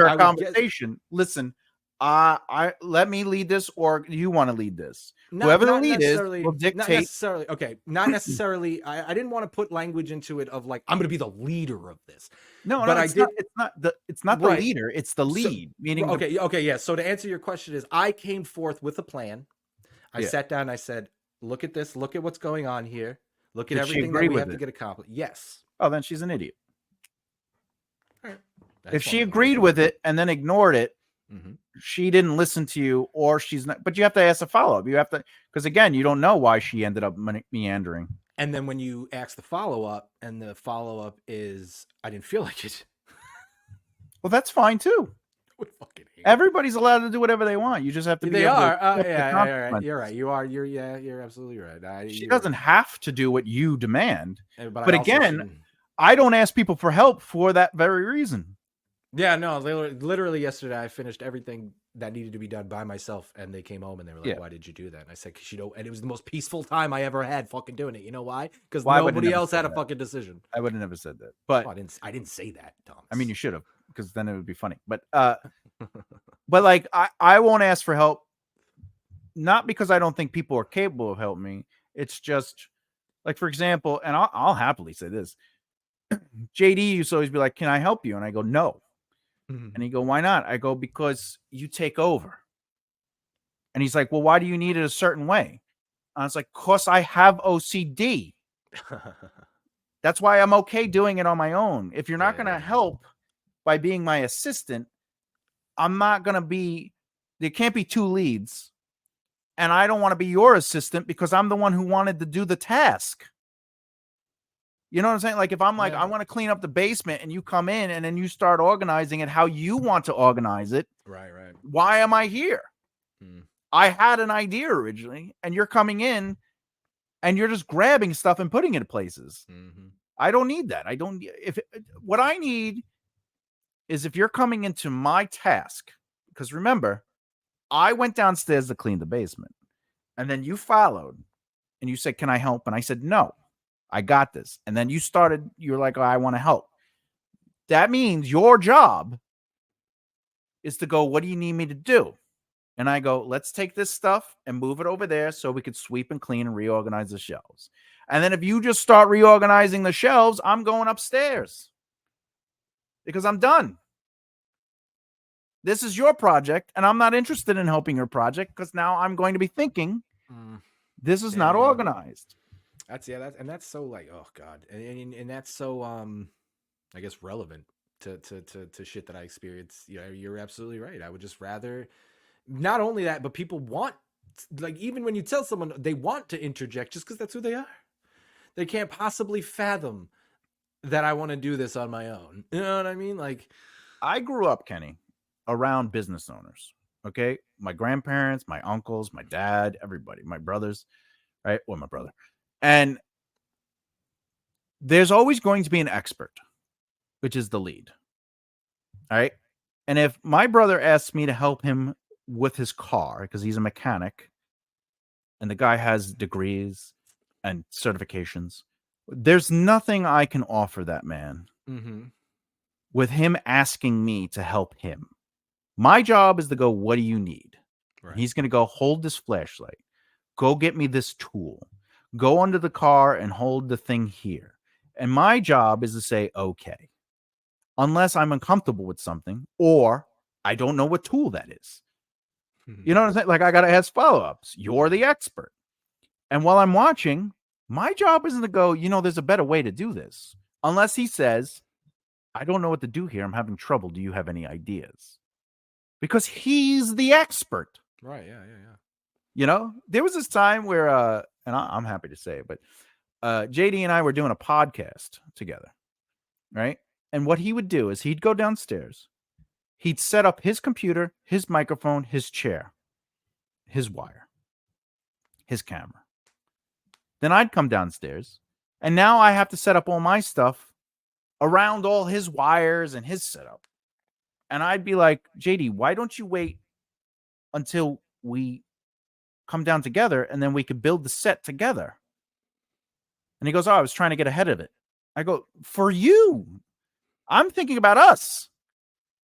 a conversation? Listen, let me lead this, or you want to lead this? Whoever the lead is will dictate. Not necessarily. Okay, not necessarily. I didn't want to put language into it of like, I'm going to be the leader of this. No, but it's not the leader. It's the lead. Meaning, okay, yeah. So to answer your question is, I came forth with a plan. I sat down. And I said, look at this. Look at what's going on here. Look at everything that we have to get accomplished. Yes. Oh, then she's an idiot. All right. If she agreed with it and then ignored it, she didn't listen to you, or she's not. But you have to ask a follow-up. You have to, because again, you don't know why she ended up meandering. And then when you ask the follow-up, and the follow-up is, I didn't feel like it. Well, that's fine too. Everybody's allowed to do whatever they want. You just have to be. They are. You're right. You're absolutely right. She doesn't have to do what you demand. But again, I don't ask people for help for that very reason. Yeah, no, literally yesterday I finished everything that needed to be done by myself, and they came home and they were like, "Why did you do that?" And I said, "Because and it was the most peaceful time I ever had fucking doing it. You know why? Because nobody else had a fucking decision." I would have never said that, but I didn't say that, Thomas. I mean, you should have, because then it would be funny. But but like I won't ask for help, not because I don't think people are capable of helping me. It's just like, for example, and I'll happily say this. JD used to always be like, "Can I help you?" And I go, "No." And he go, "Why not?" I go, "Because you take over." And he's like, "Well, why do you need it a certain way?" And I was like, "'Cause I have OCD." That's why I'm okay doing it on my own. If you're not going to help by being my assistant, I'm not going to be, there can't be 2 leads. And I don't want to be your assistant because I'm the one who wanted to do the task. You know what I'm saying? Like, if I'm like, I want to clean up the basement, and you come in and then you start organizing it how you want to organize it. Right. Why am I here? I had an idea originally, and you're coming in and you're just grabbing stuff and putting it in places. I don't need that. What I need is, if you're coming into my task, because remember, I went downstairs to clean the basement, and then you followed and you said, "Can I help?" And I said, "No. I got this." And then you're like, "Oh, I want to help." That means your job is to go, "What do you need me to do?" And I go, "Let's take this stuff and move it over there so we could sweep and clean and reorganize the shelves." And then if you just start reorganizing the shelves, I'm going upstairs. because I'm done. This is your project, and I'm not interested in helping your project because now I'm going to be thinking this is not organized. That's so like, oh God, and that's so I guess relevant to shit that I experience. Yeah, you're absolutely right. I would just rather, not only that, but people want, like, even when you tell someone they want to interject just because that's who they are, they can't possibly fathom that I want to do this on my own. You know what I mean? Like, I grew up, Kenny, around business owners. Okay. My grandparents, my uncles, my dad, everybody, my brothers, right? Well, my brother. And there's always going to be an expert, which is the lead. All right. And if my brother asks me to help him with his car, because he's a mechanic and the guy has degrees and certifications, there's nothing I can offer that man with him asking me to help him. My job is to go, what do you need? Right. He's going to go, hold this flashlight. Go get me this tool. Go under the car and hold the thing here. And my job is to say, okay, unless I'm uncomfortable with something or I don't know what tool that is. You know what I'm saying? Like, I got to ask follow-ups. You're the expert. And while I'm watching, my job isn't to go, there's a better way to do this. Unless he says, I don't know what to do here. I'm having trouble. Do you have any ideas? Because he's the expert. Right. Yeah. There was this time where, and I'm happy to say it, but JD and I were doing a podcast together, right? And what he would do is he'd go downstairs. He'd set up his computer, his microphone, his chair, his wire, his camera. Then I'd come downstairs, and now I have to set up all my stuff around all his wires and his setup. And I'd be like, JD, why don't you wait until we come down together and then we could build the set together? And he goes, oh, I was trying to get ahead of it. I go, for you. I'm thinking about us.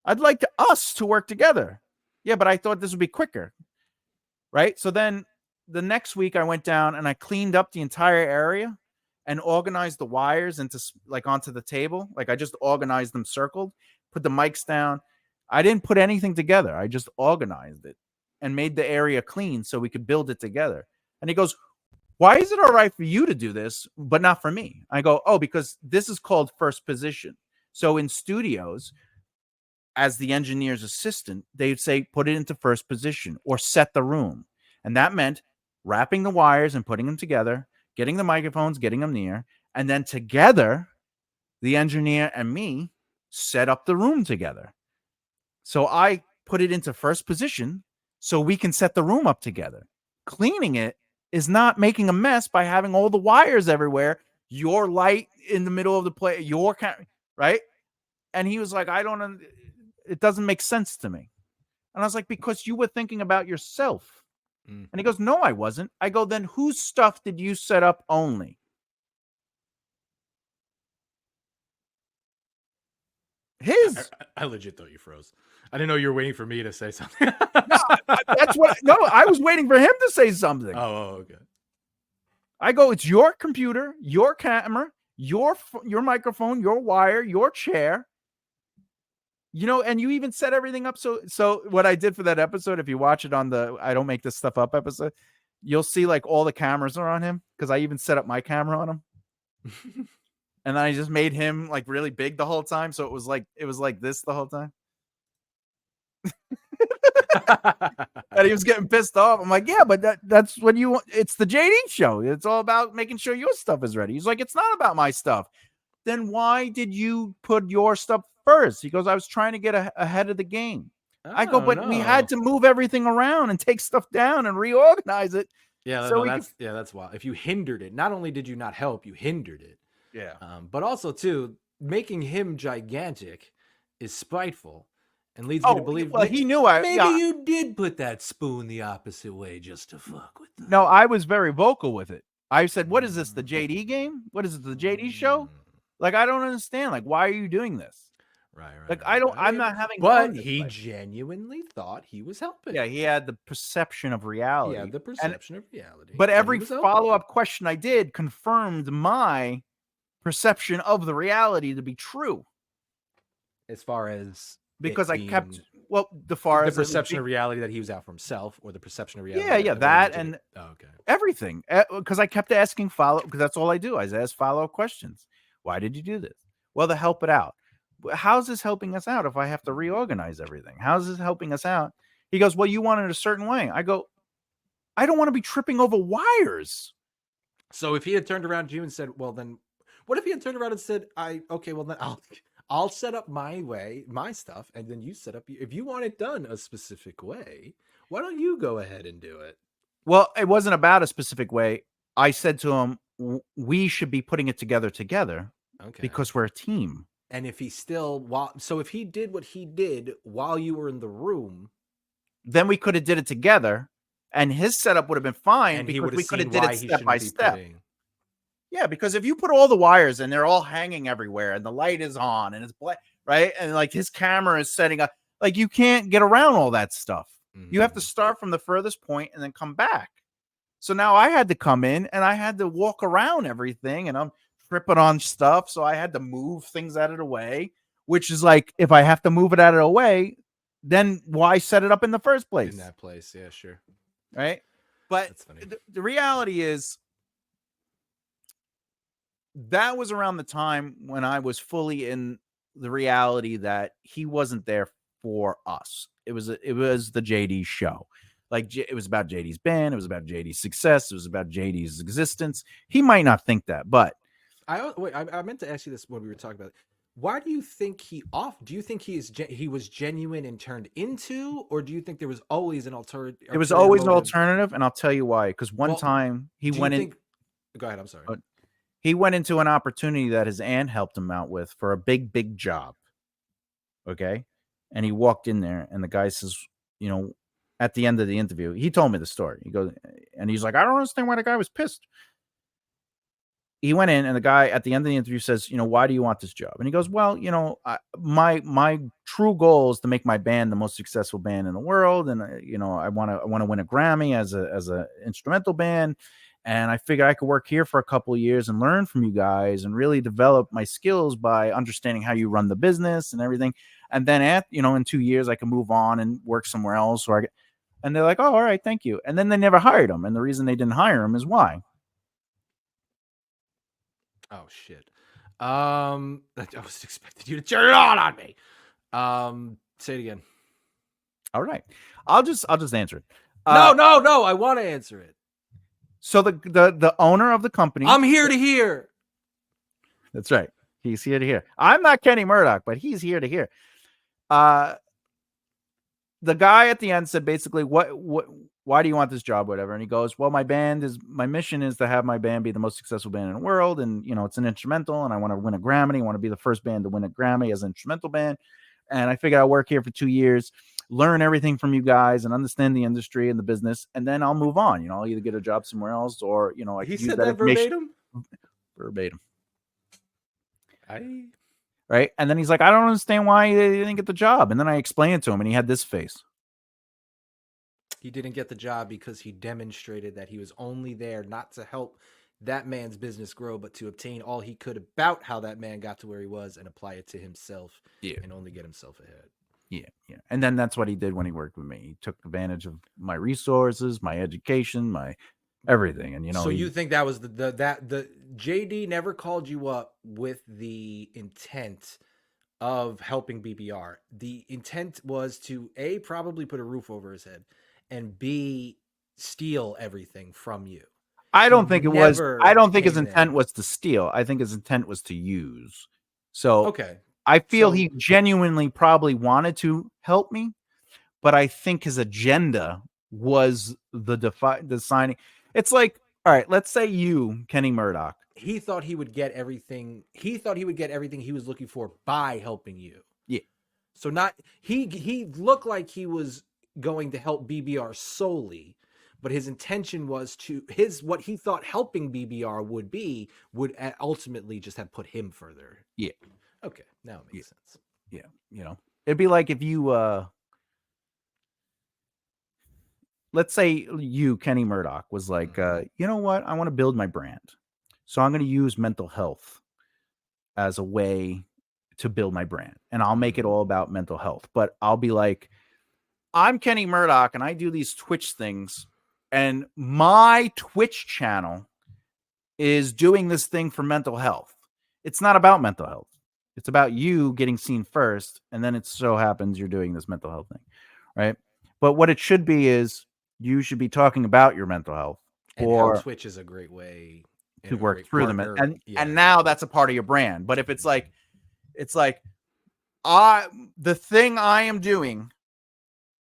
I'd like us to work together. Yeah, but I thought this would be quicker. Right? So then the next week I went down and I cleaned up the entire area and organized the wires onto the table. Like, I just organized them circled, put the mics down. I didn't put anything together. I just organized it and made the area clean so we could build it together. And he goes, why is it all right for you to do this, but not for me? I go, oh, because this is called first position. So in studios, as the engineer's assistant, they'd say, put it into first position or set the room. And that meant wrapping the wires and putting them together, getting the microphones, getting them near. And then together, the engineer and me set up the room together. So I put it into first position so we can set the room up together. Cleaning it is not making a mess by having all the wires everywhere, your light in the middle of the play, your camera, right? And he was like, it doesn't make sense to me. And I was like, because you were thinking about yourself. And he goes, no, I wasn't. I go, then whose stuff did you set up only? His. I legit thought you froze. I didn't know you were waiting for me to say something. I was waiting for him to say something. Oh, okay. I go, it's your computer, your camera, your microphone, your wire, your chair. And you even set everything up. So what I did for that episode, if you watch it on the I Don't Make This Stuff Up episode, you'll see like all the cameras are on him because I even set up my camera on him. And then I just made him like really big the whole time. So it was like this the whole time. And he was getting pissed off. I'm like, yeah, but that's what you want. It's the JD show. It's all about making sure your stuff is ready. He's like, it's not about my stuff. Then why did you put your stuff first? He goes, I was trying to get ahead of the game. I go, but we had to move everything around and take stuff down and reorganize it. Yeah, so that's wild. If you hindered it, not only did you not help, you hindered it. Yeah. But also too, making him gigantic is spiteful and leads me to believe. Well, he knew you did put that spoon the opposite way just to fuck with them. No, I was very vocal with it. I said, what is this, the JD game? What is it, the JD show? Like, I don't understand. Like, why are you doing this? Right. Like, I'm not having fun. But he genuinely thought he was helping. Yeah, he had the perception of reality. Yeah, the perception of reality. But every follow-up question I did confirmed my perception of the reality to be true. As far as because I kept the perception of reality that he was out for himself, or the perception of reality. Yeah, that and everything. Because I kept asking because that's all I do. I ask follow-up questions. Why did you do this? Well, to help it out. How's this helping us out if I have to reorganize everything? How's this helping us out? He goes, well, you want it a certain way. I go, I don't want to be tripping over wires. So if he had turned around to you and said, well, then what if he had turned around and said, okay, well, then I'll set up my way, my stuff, and then you set up, if you want it done a specific way, why don't you go ahead and do it? Well, it wasn't about a specific way. I said to him, we should be putting it together because we're a team. And if he still, so if he did what he did while you were in the room, then we could have did it together, and his setup would have been fine because we could have did it step by step. Yeah, because if you put all the wires and they're all hanging everywhere and the light is on and it's black, right? And like his camera is setting up, like you can't get around all that stuff. Mm-hmm. You have to start from the furthest point and then come back. So now I had to come in and I had to walk around everything, and I'm tripping on stuff. So I had to move things out of the way, which is like, if I have to move it out of the way, then why set it up in the first place? In that place, yeah, sure. Right? But the reality is, that was around the time when I was fully in the reality that he wasn't there for us. It was the JD show. Like, it was about JD's band. It was about JD's success. It was about JD's existence. He might not think that, but I meant to ask you this when we were talking about it. Why do you think do you think he was genuine and turned into, or do you think there was always an alternative? There was always an alternative, and I'll tell you why. Because one time he went in. Go ahead. I'm sorry. He went into an opportunity that his aunt helped him out with for a big, big job. Okay. And he walked in there, and the guy says, at the end of the interview, he told me the story. He goes, and he's like, I don't understand why the guy was pissed. He went in, and the guy at the end of the interview says, why do you want this job? And he goes, well, my true goal is to make my band the most successful band in the world. And, I want to win a Grammy as a instrumental band. And I figured I could work here for a couple of years and learn from you guys and really develop my skills by understanding how you run the business and everything. And then in 2 years, I can move on and work somewhere else. And they're like, oh, all right, thank you. And then they never hired him. And the reason they didn't hire him is why? Oh, shit. I was expecting you to turn it on me. Say it again. All right. I'll just answer it. No. I want to answer it. So the owner of the company. I'm here to hear. That's right. He's here to hear. I'm not Kenny Murdock, but he's here to hear. The guy at the end said basically, why do you want this job, whatever? And he goes, well, my mission is to have my band be the most successful band in the world. And, it's an instrumental, and I want to win a Grammy. I want to be the first band to win a Grammy as an instrumental band. And I figured I'll work here for 2 years, learn everything from you guys and understand the industry and the business. And then I'll move on. I'll either get a job somewhere else or, I can use that information. Verbatim. Right. And then he's like, I don't understand why they didn't get the job. And then I explained it to him, and he had this face. He didn't get the job because he demonstrated that he was only there not to help that man's business grow, but to obtain all he could about how that man got to where he was and apply it to himself. Yeah. And only get himself ahead. Yeah. And then that's what he did when he worked with me. He took advantage of my resources, my education, my everything. And so you think that was the JD never called you up with the intent of helping BBR. The intent was to A, probably put a roof over his head, and B, steal everything from you. I don't think it was. I don't think his intent was to steal. I think his intent was to use. So okay. I feel he genuinely probably wanted to help me, but I think his agenda was the signing. It's like, all right, let's say you, Kenny Murdock. He thought he would get everything. He thought he would get everything he was looking for by helping you. Yeah. So he looked like he was going to help BBR solely, but his intention was what he thought helping BBR would ultimately just have put him further. Yeah. Okay. Now it makes sense. Yeah. It'd be like if you, let's say you, Kenny Murdock, was like, you know what? I want to build my brand. So I'm going to use mental health as a way to build my brand, and I'll make it all about mental health. But I'll be like, I'm Kenny Murdock, and I do these Twitch things, and my Twitch channel is doing this thing for mental health. It's not about mental health. It's about you getting seen first, and then it so happens you're doing this mental health thing, right? But what it should be is you should be talking about your mental health, and how Twitch is a great way to work through them, and now that's a part of your brand. But if it's like the thing I am doing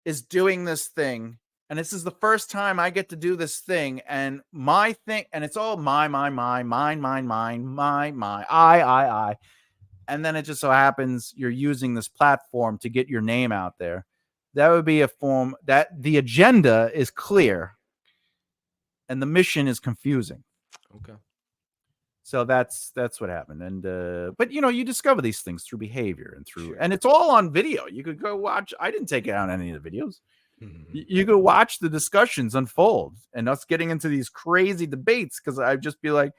is doing this thing, and this is the first time I get to do this thing, and my thing, and it's all mine, I. And then it just so happens you're using this platform to get your name out there. That would be a form that the agenda is clear and the mission is confusing. Okay. So that's what happened. And but you discover these things through behavior and through, and it's all on video. You could go watch. I didn't take out any of the videos. You could watch the discussions unfold and us getting into these crazy debates, because I'd just be like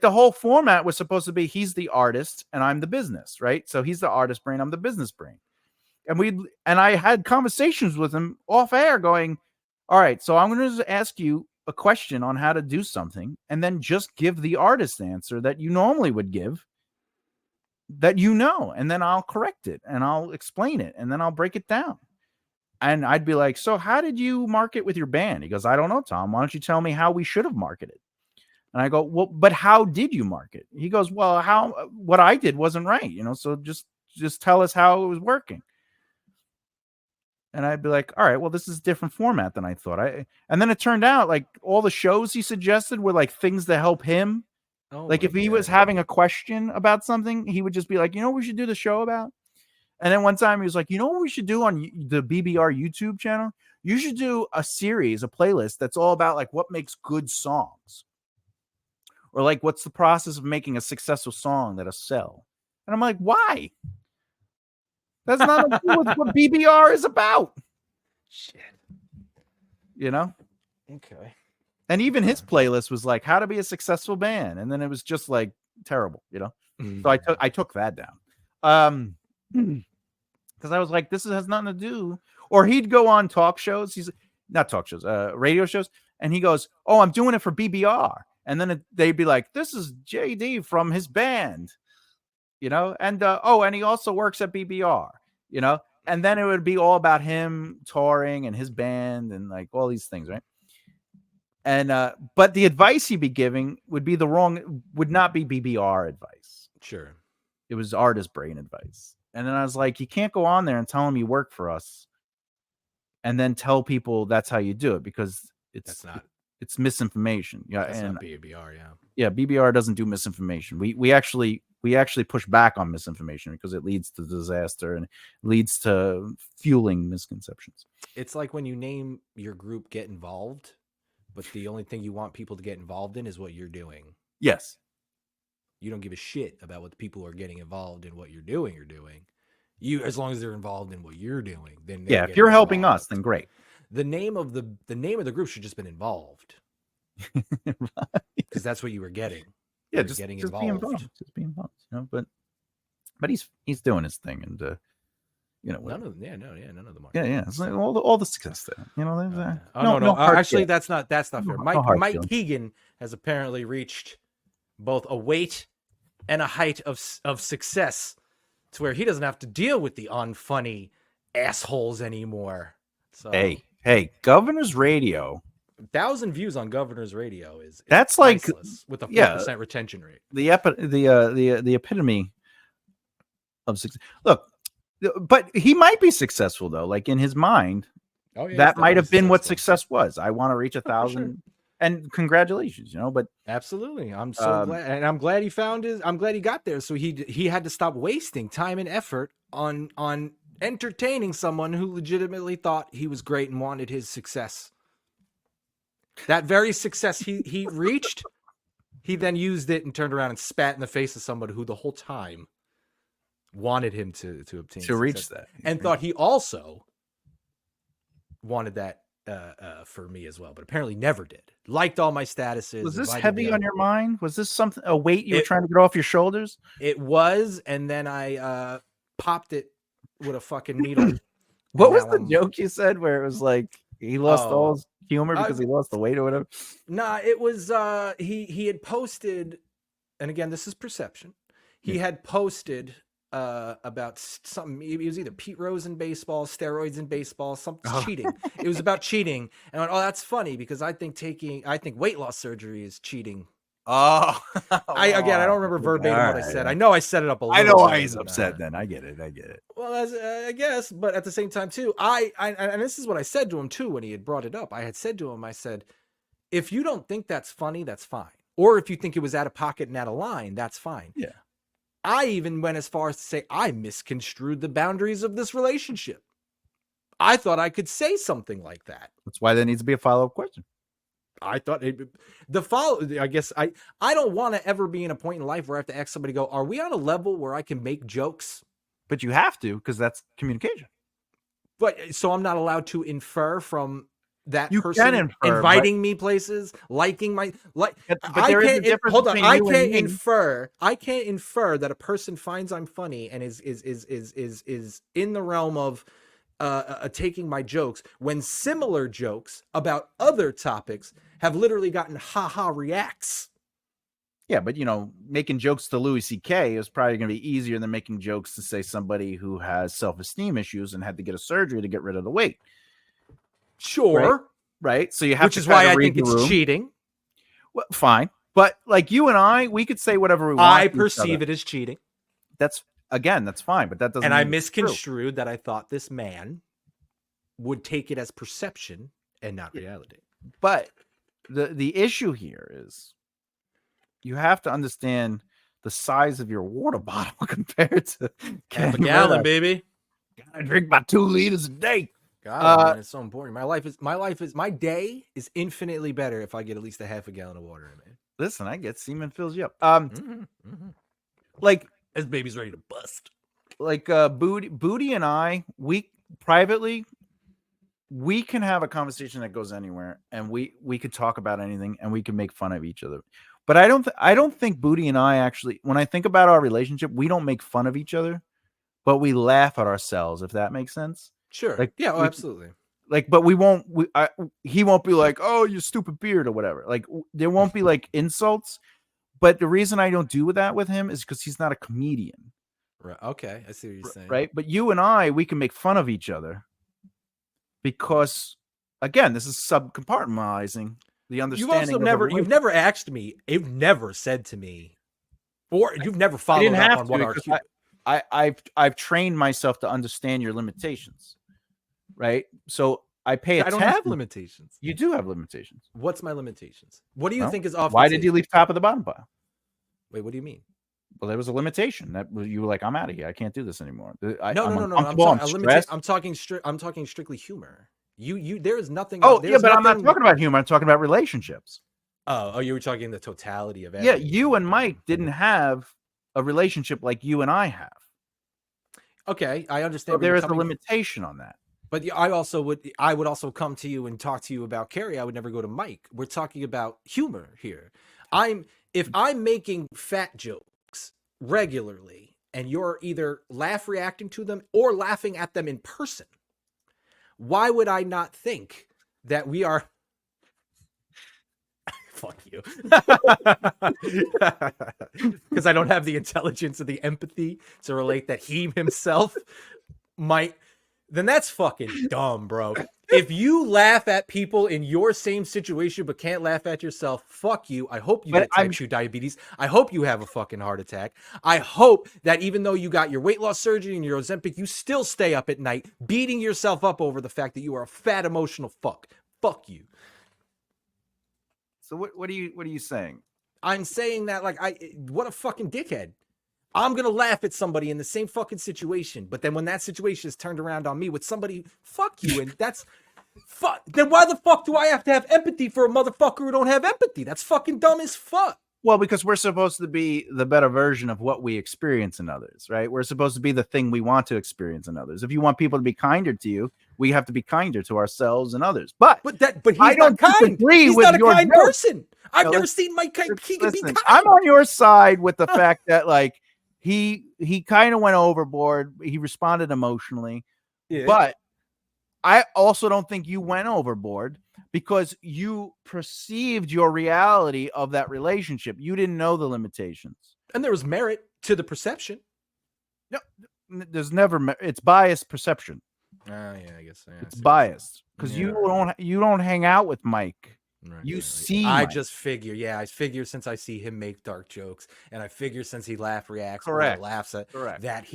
the whole format was supposed to be he's the artist and I'm the business, right? So he's the artist brain, I'm the business brain. And I had conversations with him off air going, all right, so I'm going to ask you a question on how to do something, and then just give the artist answer that you normally would give, that and then I'll correct it and I'll explain it and then I'll break it down. And I'd be like, so how did you market with your band? He goes, I don't know, Tom. Why don't you tell me how we should have marketed? And I go, well, but how did you market? He goes, well, what I did wasn't right, so just tell us how it was working. And I'd be like, all right, well, this is a different format than I thought. And then it turned out like all the shows he suggested were like things to help him. Like if he was having a question about something, he would just be like, what we should do the show about? And then one time he was like, what we should do on the BBR YouTube channel? You should do a playlist that's all about like what makes good songs. Or like, what's the process of making a successful song that'll sell? And I'm like, why? That's not what BBR is about. Shit. Okay. And even his playlist was like, how to be a successful band. And then it was just like terrible, So I took that down. Because I was like, this has nothing to do. Or he'd go on talk shows. He's not talk shows, radio shows. And he goes, oh, I'm doing it for BBR. And then they'd be like, this is JD from his band, and and he also works at BBR, and then it would be all about him touring and his band and like all these things, right? And but the advice he'd be giving would not be BBR advice. Sure. It was artist brain advice. And then I was like, you can't go on there and tell them you work for us and then tell people that's how you do it, because it's misinformation. Yeah. That's and not BBR. Yeah. Yeah. BBR doesn't do misinformation. We actually push back on misinformation because it leads to disaster and leads to fueling misconceptions. It's like when you name your group Get Involved, but the only thing you want people to get involved in is what you're doing. Yes. You don't give a shit about what the people who are getting involved in what you're doing are doing. As long as they're involved in what you're doing, then if you're helping us, then great. The name of the group should just been Involved, because that's what you were getting. Yeah, just getting involved. Just be involved. But he's doing his thing, and none of the market. Yeah. It's like all the success there. No. Actually, that's not fair. Mike Keegan has apparently reached both a weight and a height of success to where he doesn't have to deal with the unfunny assholes anymore. So hey, Governor's Radio. 1,000 views on Governor's Radio is that's like with a 4% retention rate. The epitome of success. Look, but he might be successful though. Like in his mind, that might have been what success was. I want to reach 1,000, and congratulations, But absolutely, I'm so glad, and I'm glad he got there. So he had to stop wasting time and effort on entertaining someone who legitimately thought he was great and wanted his success. That very success he reached, he then used it and turned around and spat in the face of somebody who the whole time wanted him to obtain to reach that, and thought he also wanted that for me as well, but apparently never did. Liked all my statuses. Was this heavy on your mind? Was this something, a weight you were trying to get off your shoulders? It was, and then I popped it with a fucking needle. What was the joke you said where it was like he lost all his humor because he lost the weight or whatever? Nah, it was he had posted, and again, this is perception. He had posted about something. It was either Pete Rose in baseball, steroids in baseball, something cheating. It was about cheating, and I went, oh, that's funny because I think weight loss surgery is cheating. Oh, I don't remember verbatim what I said. I know I set it up a little. I know why he's upset. Then I get it. Well, I guess, but at the same time too, and this is what I said to him too when he had brought it up. I had said to him, I said, if you don't think that's funny, that's fine. Or if you think it was out of pocket and out of line, that's fine. Yeah. I even went as far as to say I misconstrued the boundaries of this relationship. I thought I could say something like that. That's why there needs to be a follow-up question. I thought I guess I don't want to ever be in a point in life where I have to ask somebody, go, are we on a level where I can make jokes? But you have to, because that's communication. But so I'm not allowed to infer from that you person infer, inviting me places, liking my like. But there is a difference. Hold on, I can't infer. I can't infer that a person finds I'm funny and is in the realm of taking my jokes when similar jokes about other topics have literally gotten ha-ha reacts. Yeah, but making jokes to Louis C.K. is probably going to be easier than making jokes to say somebody who has self-esteem issues and had to get a surgery to get rid of the weight. Sure. Right? So you have Which is why I think it's cheating. Well, fine. But like you and I, we could say whatever we want. I perceive it as cheating. That's fine, but that doesn't. And I misconstrued that I thought this man would take it as perception and not reality. But the issue here is you have to understand the size of your water bottle compared to half a gallon, baby. I drink about 2 liters a day. God, man, it's so important. My day is infinitely better if I get at least a half a gallon of water in me. Listen, I get semen fills you up. Like this baby's ready to bust. Like Booty and I, we privately, we can have a conversation that goes anywhere, and we could talk about anything, and we can make fun of each other. But I don't think Booty and I actually, when I think about our relationship, we don't make fun of each other, but we laugh at ourselves, if that makes sense. Sure. Like, yeah, absolutely. Like, but we won't. He won't be like, "Oh, you stupid beard" or whatever. Like, there won't be like insults. But the reason I don't do that with him is because he's not a comedian. Right. Okay, I see what you're saying. Right. But you and I, we can make fun of each other because, again, this is subcompartmentalizing the understanding. You've never asked me. You've never said to me, or you've never followed up on what our. I've trained myself to understand your limitations. Right. So I pay attention. I don't have limitations. You do have limitations. What's my limitations? What do you think is off? Why did you leave top of the bottom pile? Wait, what do you mean? Well, there was a limitation that you were like, I'm out of here. I can't do this anymore. No. I'm talking strictly humor. You there is nothing. Oh, yeah, but I'm not talking about humor. I'm talking about relationships. Oh, you were talking the totality of everything. Yeah, you and Mike didn't have a relationship like you and I have. Okay, I understand. So there is a limitation on that. But I would also come to you and talk to you about Carrie. I would never go to Mike. We're talking about humor here. If I'm making fat jokes regularly and you're either reacting to them or laughing at them in person, why would I not think that we are? Fuck you. Because I don't have the intelligence or the empathy to relate that he himself might. Then that's fucking dumb, bro. If you laugh at people in your same situation but can't laugh at yourself, fuck you. I hope you get type 2 diabetes. I hope you have a fucking heart attack. I hope that even though you got your weight loss surgery and your Ozempic, you still stay up at night beating yourself up over the fact that you are a fat emotional fuck. Fuck you. So what are you saying? I'm saying that what a fucking dickhead. I'm going to laugh at somebody in the same fucking situation. But then when that situation is turned around on me with somebody, fuck you. And that's fuck. Then why the fuck do I have to have empathy for a motherfucker who don't have empathy? That's fucking dumb as fuck. Well, because we're supposed to be the better version of what we experience in others, right? We're supposed to be the thing we want to experience in others. If you want people to be kinder to you, we have to be kinder to ourselves and others. But he's not kind. He's not a kind person. I've never seen Mike kind. He can be kind. I'm on your side with the fact that like he kind of went overboard. He responded emotionally, but I also don't think you went overboard because you perceived your reality of that relationship. You didn't know the limitations. And there was merit to the perception. No, there's never, it's biased perception. Yeah, I guess. Yeah, it's biased because you don't hang out with Mike. Right, you see, I just figure, I figure since I see him make dark jokes, and I figure since he reacts or laughs at that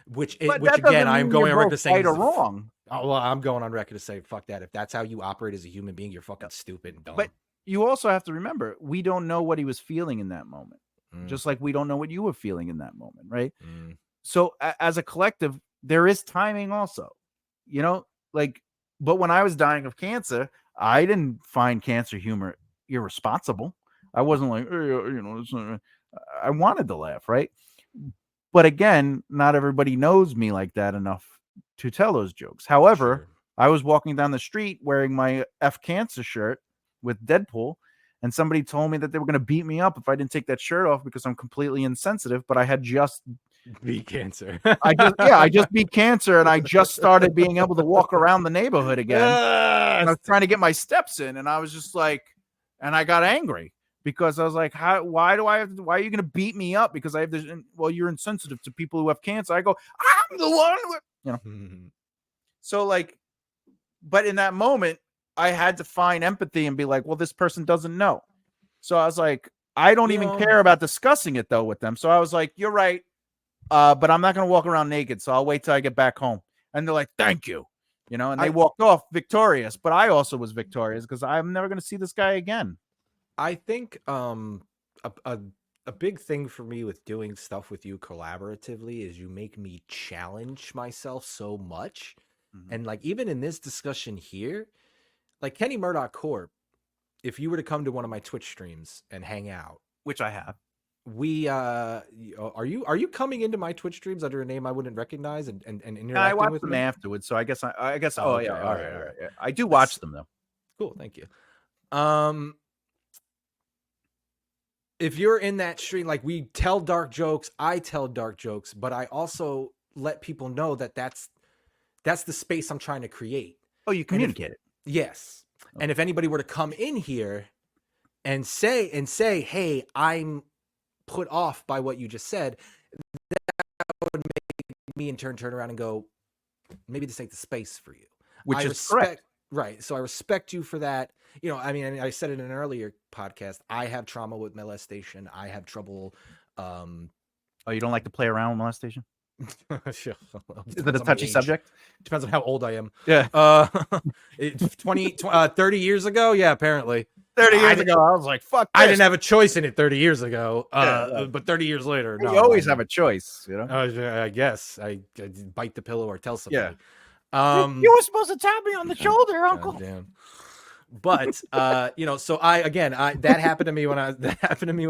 which again I'm going on record to say wrong. Oh, well, I'm going on record to say fuck that. If that's how you operate as a human being, you're fucking stupid and dumb. But you also have to remember, we don't know what he was feeling in that moment, just like we don't know what you were feeling in that moment, right? So as a collective, there is timing also, you know, like. But when I was dying of cancer, I didn't find cancer humor irresponsible. I wasn't like, you know, I wanted to laugh, right? But again, not everybody knows me like that enough to tell those jokes. However, I was walking down the street wearing my F Cancer shirt with Deadpool, and somebody told me that they were going to beat me up if I didn't take that shirt off because I'm completely insensitive, but I had just beat cancer. I just beat cancer, and I just started being able to walk around the neighborhood again. I was trying to get my steps in, and I was just like, and I got angry because I was like, why are you going to beat me up because I have this? Well, you're insensitive to people who have cancer. I go, I'm the one, you know. So like, but in that moment, I had to find empathy and be like, well, this person doesn't know. So I was like, I don't even care about discussing it though with them. So I was like, you're right. But I'm not going to walk around naked, so I'll wait till I get back home. And they're like, thank you. You know, and they walked off victorious, but I also was victorious because I'm never going to see this guy again. I think a big thing for me with doing stuff with you collaboratively is you make me challenge myself so much. And like, even in this discussion here, like Kenny Murdock Corp, if you were to come to one of my Twitch streams and hang out, which I have, we are you coming into my Twitch streams under a name I wouldn't recognize and interacting I watch with them me afterwards, so I guess all right. Yeah. I do watch them though. Cool, thank you. If you're in that stream, like, we tell dark jokes, I tell dark jokes, but I also let people know that that's the space I'm trying to create. Oh, you communicate it. Yes. Oh. And if anybody were to come in here and say, hey, I'm put off by what you just said, that would make me in turn around and go, maybe this ain't the space for you. Which is correct. Right. So I respect you for that. You know, I mean, I said it in an earlier podcast. I have trauma with molestation. I have trouble. Oh, you don't like to play around with molestation? Sure. Is it a touchy subject? Depends on how old I am. Yeah. 30 years ago? Yeah, apparently. 30 years ago, I was like, fuck this. I didn't have a choice in it 30 years ago. But 30 years later, no. You always have a choice, you know? I guess. I bite the pillow or tell somebody. Yeah. You were supposed to tap me on the shoulder, Uncle. Damn. But you know, so that happened to me when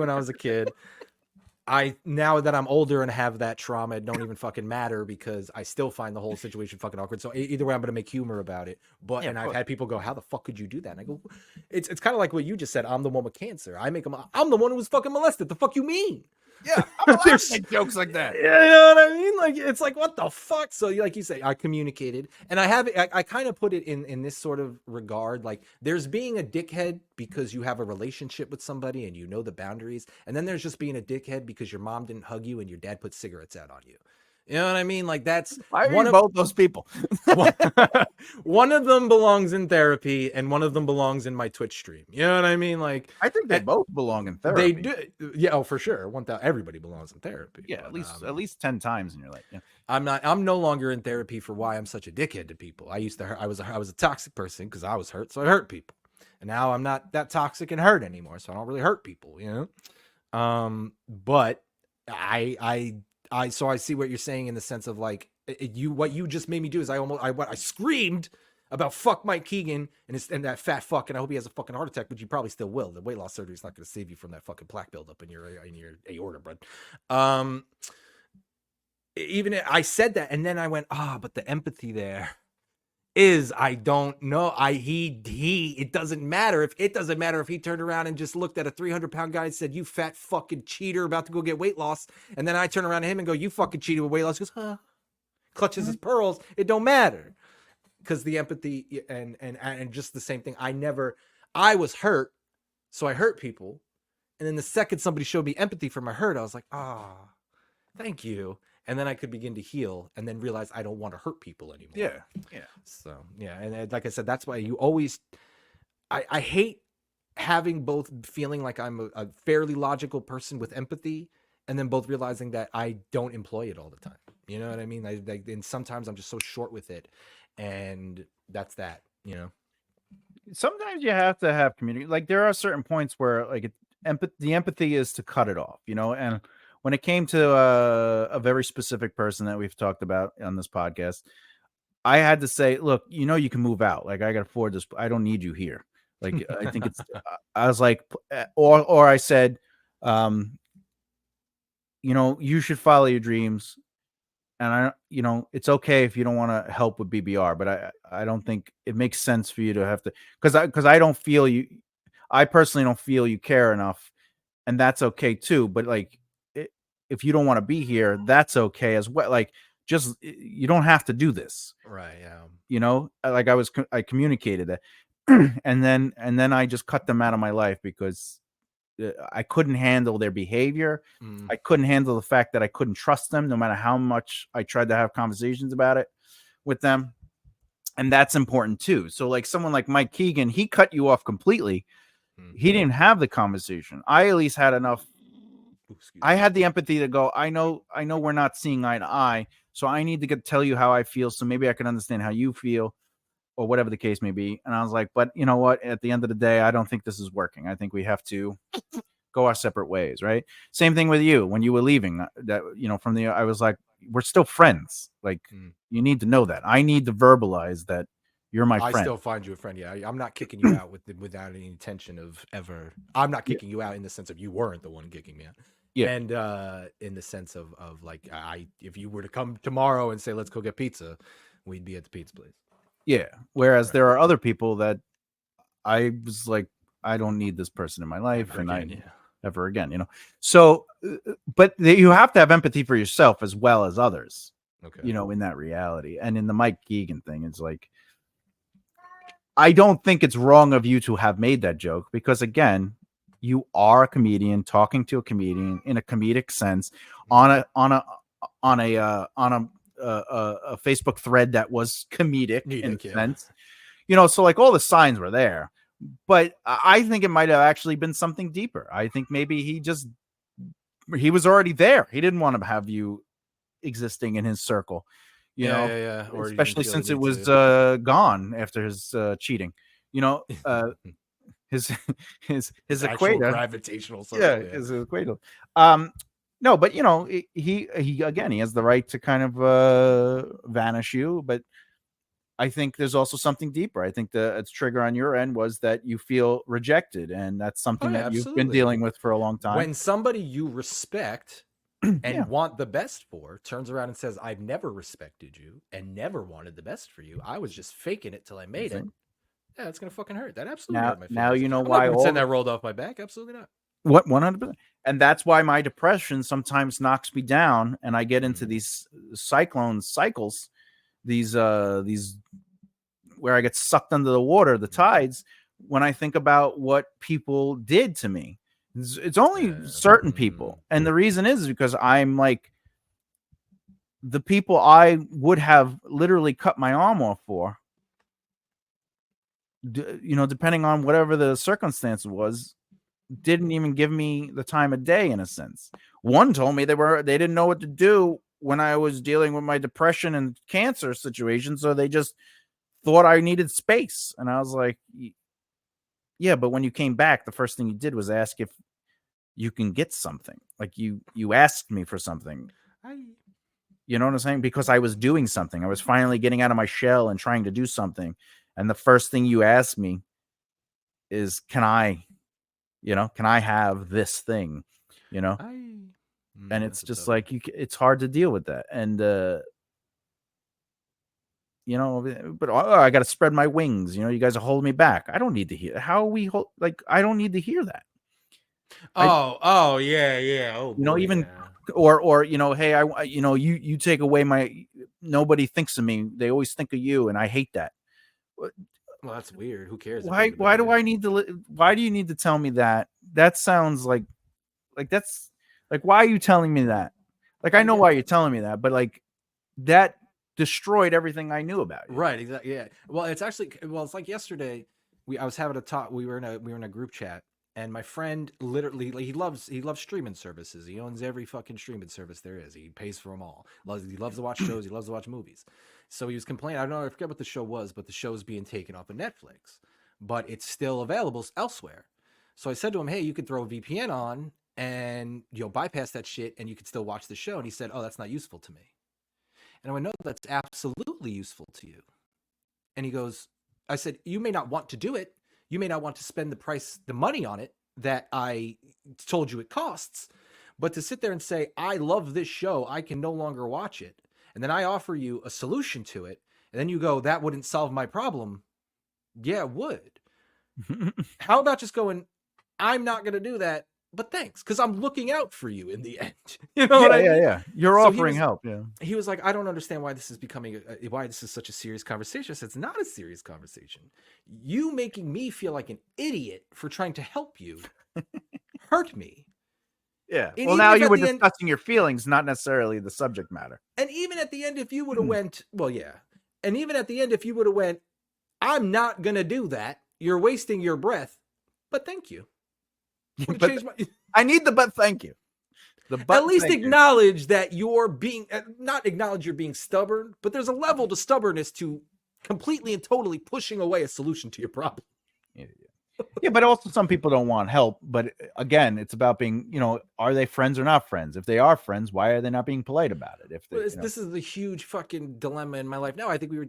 I was a kid. Now that I'm older and have that trauma, it don't even fucking matter because I still find the whole situation fucking awkward. So either way, I'm gonna make humor about it. But yeah, and I've had people go, "How the fuck could you do that?" And I go, "It's kind of like what you just said. I'm the one with cancer. I'm the one who was fucking molested. The fuck you mean?" Yeah, I'm allowed to make jokes like that. You know what I mean? Like, it's like, what the fuck? So, like you say, I communicated, and I kind of put it in this sort of regard. Like, there's being a dickhead because you have a relationship with somebody and you know the boundaries, and then there's just being a dickhead because your mom didn't hug you and your dad put cigarettes out on you. You know what I mean? Like, that's one of both those people. One of them belongs in therapy, and one of them belongs in my Twitch stream. You know what I mean? Like, I think they both belong in therapy. They do, yeah. Oh, for sure. Everybody belongs in therapy. Yeah, but, at least 10 times in your life. Yeah. I'm no longer in therapy for why I'm such a dickhead to people. I used to hurt. I was a toxic person because I was hurt, so I hurt people. And now I'm not that toxic and hurt anymore, so I don't really hurt people. You know. But so I see what you're saying in the sense of like what you just made me do is I screamed about fuck Mike Keegan and that fat fuck, and I hope he has a fucking heart attack, but you probably still will. The weight loss surgery is not going to save you from that fucking plaque buildup in your aorta, bro. Even I said that, and then I went, but the empathy there is, I don't know. It doesn't matter if he turned around and just looked at a 300-pound guy and said, "You fat fucking cheater about to go get weight loss," and then I turn around to him and go, "You fucking cheated with weight loss." He goes, "Huh?" Clutches his pearls. It don't matter, because the empathy and just the same thing. I was hurt, so I hurt people, and then the second somebody showed me empathy for my hurt, I was like, thank you. And then I could begin to heal, and then realize I don't want to hurt people anymore. Yeah. So yeah, and like I said, that's why you always. I hate having both feeling like I'm a fairly logical person with empathy, and then both realizing that I don't employ it all the time. You know what I mean? And sometimes I'm just so short with it, and that's that. You know. Sometimes you have to have community. Like there are certain points where like the empathy is to cut it off. You know, and when it came to a very specific person that we've talked about on this podcast, I had to say, look, you can move out. Like I can afford this. I don't need you here. Like I think it's. I was like, or I said, you should follow your dreams, and it's okay if you don't want to help with BBR, but I don't think it makes sense for you to have to, because I don't feel you. I personally don't feel you care enough, and that's okay too. But like, if you don't want to be here, that's okay as well. Like, just you don't have to do this, right? Yeah. Like I communicated that, and then I just cut them out of my life because I couldn't handle their behavior. I couldn't handle the fact that I couldn't trust them, no matter how much I tried to have conversations about it with them. And that's important too. So like someone like Mike Keegan, he cut you off completely. He didn't have the conversation. I at least had enough. I had the empathy to go, I know we're not seeing eye to eye, so I need to tell you how I feel, so maybe I can understand how you feel, or whatever the case may be. And I was like, but you know what? At the end of the day, I don't think this is working. I think we have to go our separate ways, right? Same thing with you when you were leaving. That I was like, we're still friends. Like you need to know that. I need to verbalize that you're my friend. I still find you a friend. Yeah, I'm not kicking you out without any intention of ever. I'm not kicking you out in the sense of you weren't the one kicking me out. Yeah, and in the sense of like if you were to come tomorrow and say let's go get pizza, we'd be at the pizza place. Yeah. Whereas there are other people that I was like, I don't need this person in my life, ever again. So, but you have to have empathy for yourself as well as others. Okay. In that reality, and in the Mike Keegan thing, it's like, I don't think it's wrong of you to have made that joke, because again, you are a comedian talking to a comedian in a comedic sense on a Facebook thread that was comedic in a sense, so like all the signs were there, but I think it might have actually been something deeper. I think maybe he was already there. He didn't want to have you existing in his circle, or especially since it was gone after his cheating, his equator gravitational circle, his equator. No, but he again, he has the right to kind of vanish you, but I think there's also something deeper. I think the trigger on your end was that you feel rejected, and that's something that you've been dealing with for a long time. When somebody you respect and want the best for turns around and says, I've never respected you and never wanted the best for you, I was just faking it till I made it. Yeah, it's gonna fucking hurt. That absolutely hurt my feelings. Now you know why that rolled off my back. Absolutely not. What 100%, and that's why my depression sometimes knocks me down, and I get into these cycles, these where I get sucked under the water, the tides, when I think about what people did to me. It's only certain people, and the reason is because I'm like, the people I would have literally cut my arm off for, depending on whatever the circumstance was, didn't even give me the time of day, in a sense. One told me they didn't know what to do when I was dealing with my depression and cancer situation, so they just thought I needed space. And I was like, yeah, but when you came back, the first thing you did was ask if you can get something. Like you asked me for something. You know what I'm saying? Because I was doing something. I was finally getting out of my shell and trying to do something. and the first thing you ask me is, can I have this thing, and it's just like, it's hard to deal with that. And, but I got to spread my wings. You guys are holding me back. I don't need to hear how we hold. Like, I don't need to hear that. Oh, yeah. Oh, boy, even, or hey, you take away nobody thinks of me. They always think of you, and I hate that. Well, that's weird. Who cares? Why do I need to? Why do you need to tell me that? That sounds like that's like, why are you telling me that? Like, I know why you're telling me that, but like, that destroyed everything I knew about you. Right. Exactly. Yeah. Well, it's like yesterday. I was having a talk. We were in a group chat, and my friend literally, he loves streaming services. He owns every fucking streaming service there is. He pays for them all. He loves to watch shows. He loves to watch movies. So he was complaining. I don't know. I forget what the show was, but the show's being taken off of Netflix, but it's still available elsewhere. So I said to him, "Hey, you could throw a VPN on and bypass that shit, and you could still watch the show." And he said, "Oh, that's not useful to me." And I went, "No, that's absolutely useful to you." And he goes, I said, "You may not want to do it. You may not want to spend the money on it that I told you it costs. But to sit there and say, I love this show, I can no longer watch it. And then I offer you a solution to it. And then you go, that wouldn't solve my problem. Yeah, it would. How about just going, I'm not going to do that, but thanks, because I'm looking out for you in the end." You know what I mean? Yeah. You're offering help. Yeah. He was like, "I don't understand why this is why this is such a serious conversation." I said, "It's not a serious conversation. You making me feel like an idiot for trying to help you hurt me." Yeah. And well, now you were discussing your feelings, not necessarily the subject matter. And even at the end, if you would have went, well, yeah. And even at the end, if you would have went, I'm not going to do that. You're wasting your breath, but thank you. I need the but thank you. At least acknowledge that you're being, not acknowledge you're being stubborn, but there's a level to stubbornness to completely and totally pushing away a solution to your problem. Yeah, but also some people don't want help. But again, it's about being, are they friends or not friends? If they are friends, why are they not being polite about it? This is the huge fucking dilemma in my life now. I think we were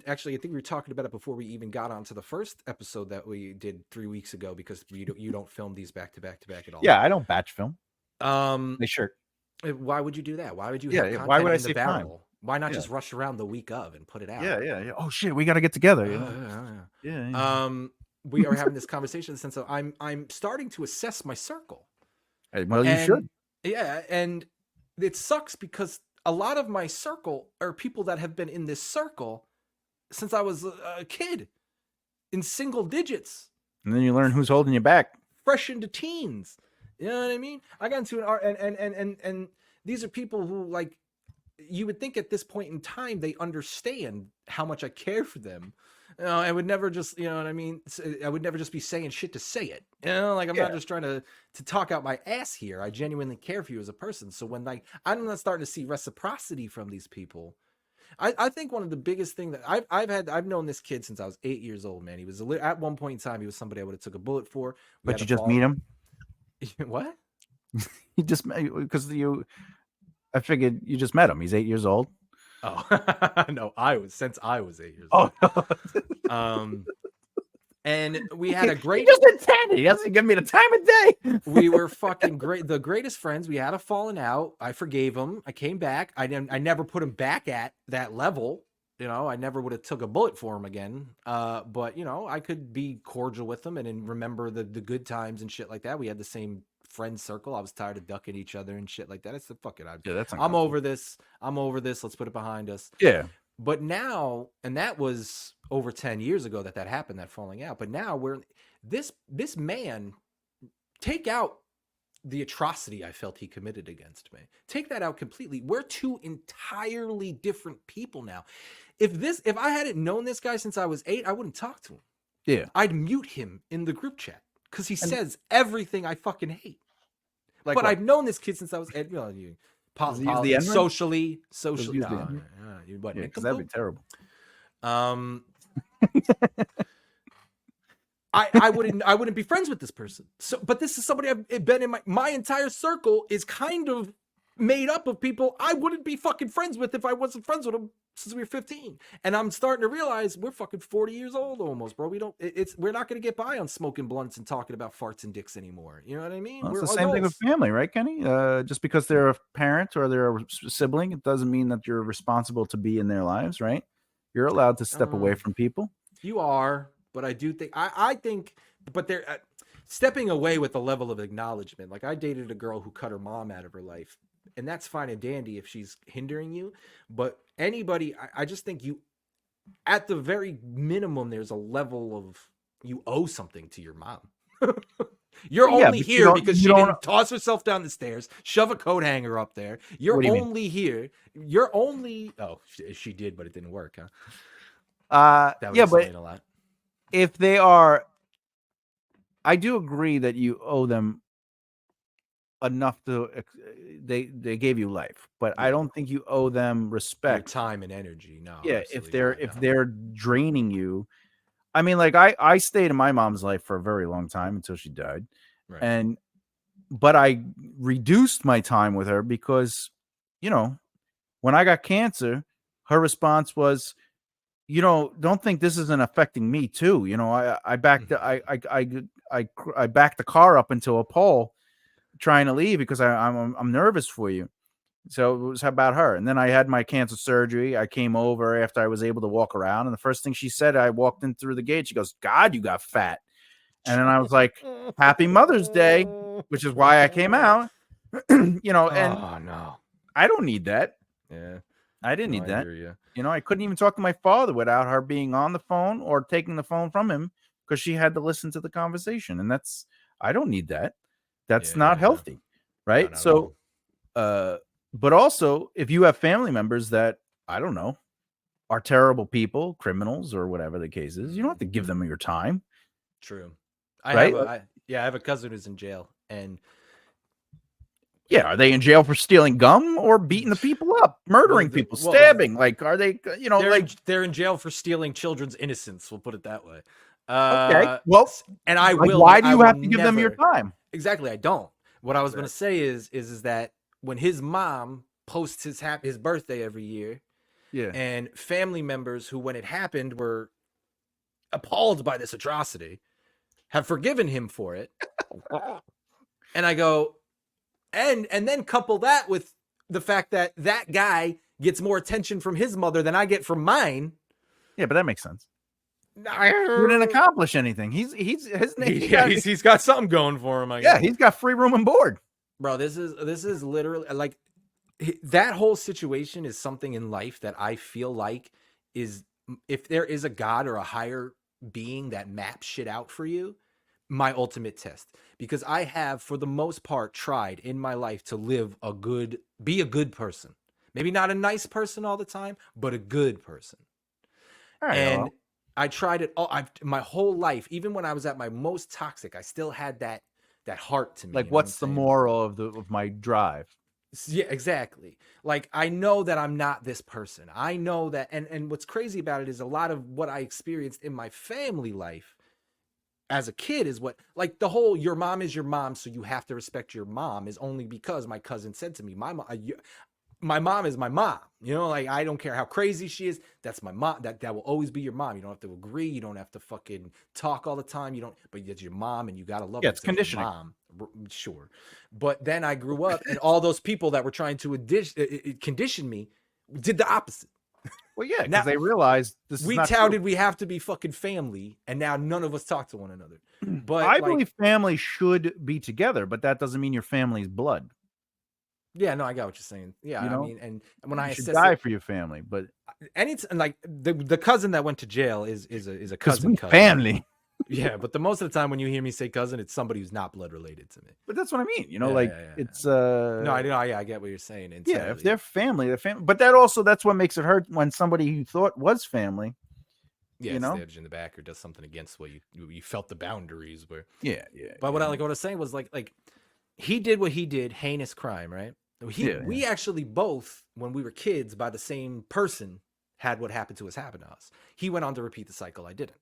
talking about it before we even got onto the first episode that we did 3 weeks ago, because you don't film these back to back at all. Yeah, I don't batch film. Sure. Why would you do that? Why would you? Why would I say time? Why not just rush around the week of and put it out? Yeah. Oh shit, we got to get together. Yeah. We are having this conversation in the sense of I'm starting to assess my circle. Well, you should. Yeah, and it sucks because a lot of my circle are people that have been in this circle since I was a kid, in single digits. And then you learn who's holding you back. Fresh into teens. You know what I mean? I got into and these are people who, like, you would think at this point in time they understand how much I care for them. I would never just, you know what I mean? I would never just be saying shit to say it. Like, I'm not just trying to talk out my ass here. I genuinely care for you as a person. So when, like, I'm not starting to see reciprocity from these people, I think one of the biggest thing that I've known this kid since I was 8 years old, man. He was at one point in time, he was somebody I would have took a bullet for. But you just meet him? What? You just, because I figured you just met him. He's 8 years old. Oh, no, since I was 8 years old. And we had a great. He just intended. He doesn't give me the time of day. We were fucking great. The greatest friends. We had a falling out. I forgave him. I came back. I never put him back at that level. I never would have took a bullet for him again. But I could be cordial with him and then remember the good times and shit like that. We had the same friend circle. I was tired of ducking each other and shit like that. It's the fuck it. I'm over this. Let's put it behind us. Yeah. But now, and that was over 10 years ago that happened, that falling out. But now this man, take out the atrocity I felt he committed against me. Take that out completely. We're two entirely different people now. If I hadn't known this guy since I was 8, I wouldn't talk to him. Yeah. I'd mute him in the group chat because he says everything I fucking hate. Like, but what? I've known this kid since I was 8. Socially. No, you wouldn't. Because that'd be terrible. I wouldn't be friends with this person. So, but this is somebody I've been in my entire circle is kind of made up of people I wouldn't be fucking friends with if I wasn't friends with them since we were 15. And I'm starting to realize we're fucking 40 years old almost, bro. We're not going to get by on smoking blunts and talking about farts and dicks anymore. You know what I mean? Well, it's we're the same thing with family, right, Kenny? Just because they're a parent or they're a sibling, it doesn't mean that you're responsible to be in their lives, right? You're allowed to step away from people. You are, but I do think, I think, but they're stepping away with the level of acknowledgement. Like I dated a girl who cut her mom out of her life. And that's fine and dandy if she's hindering you. But anybody, I just think you, at the very minimum, there's a level of you owe something to your mom. You're only here because she didn't toss herself down the stairs, shove a coat hanger up there. You're only here. You're only. Oh, she did, but it didn't work, huh? That would explain a lot. If they are, I do agree that you owe them enough to, they gave you life, but I don't think you owe them respect, your time and energy. No. Yeah, if they're draining you. I mean, like I stayed in my mom's life for a very long time until she died, right. But I reduced my time with her because, you know, when I got cancer, her response was, you know, don't think this isn't affecting me too. You know, I backed I backed the car up into a pole trying to leave because I'm nervous for you. So it was about her. And then I had my cancer surgery. I came over after I was able to walk around. And the first thing she said, I walked in through the gate. She goes, God, you got fat. And then I was like, Happy Mother's Day, which is why I came out. You know, and no, I don't need that. Yeah. I didn't need that. You know, I couldn't even talk to my father without her being on the phone or taking the phone from him because she had to listen to the conversation. And I don't need that. That's not healthy. Right. No, so, but also, if you have family members that, I don't know, are terrible people, criminals, or whatever the case is, you don't have to give them your time. True. I have a cousin who's in jail. And are they in jail for stealing gum or beating the people up, murdering people, stabbing? Like, are they, you know, they're in jail for stealing children's innocence. We'll put it that way. Okay. Well, and I will. Why do you have to give them your time? Exactly. I don't. What I was going to say is that when his mom posts his birthday every year, and family members who, when it happened, were appalled by this atrocity, have forgiven him for it, and I go, and then couple that with the fact that guy gets more attention from his mother than I get from mine. Yeah, but that makes sense. He didn't accomplish anything. He's got something going for him. I guess. Yeah, he's got free room and board. Bro, this is literally like that whole situation is something in life that I feel like is, if there is a God or a higher being that maps shit out for you, my ultimate test. Because I have, for the most part, tried in my life to be a good person. Maybe not a nice person all the time, but a good person. And I tried it all. My whole life, even when I was at my most toxic, I still had that heart to me. Like, what's the moral of my drive? Yeah, exactly. Like, I know that I'm not this person. I know that, and what's crazy about it is a lot of what I experienced in my family life as a kid is what, like, the whole your mom is your mom, so you have to respect your mom, is only because my cousin said to me, my mom is my mom. You know, like, I don't care how crazy she is. That's my mom. That will always be your mom. You don't have to agree. You don't have to fucking talk all the time. But it's your mom, and you gotta love her. It's conditioning. Mom, sure. But then I grew up, and all those people that were trying to condition me did the opposite. Well, yeah, because they realized we touted we have to be fucking family, and now none of us talk to one another. But I believe family should be together, but that doesn't mean your family's blood. Yeah, no, I got what you're saying. Yeah, you know? I mean, and when I should die for your family, but like the cousin that went to jail is a cousin. Family. Yeah, but most of the time when you hear me say cousin, it's somebody who's not blood related to me. But that's what I mean. You know, it's no, I get what you're saying. Entirely. Yeah, if they're family, they're family. But that's what makes it hurt when somebody you thought was family. Yeah, you know, stabs you in the back or does something against what you felt the boundaries were. Yeah. But what I was saying was like he did what he did, heinous crime, right? We actually both, when we were kids, by the same person, had what happened to us happen to us. He went on to repeat the cycle. I didn't.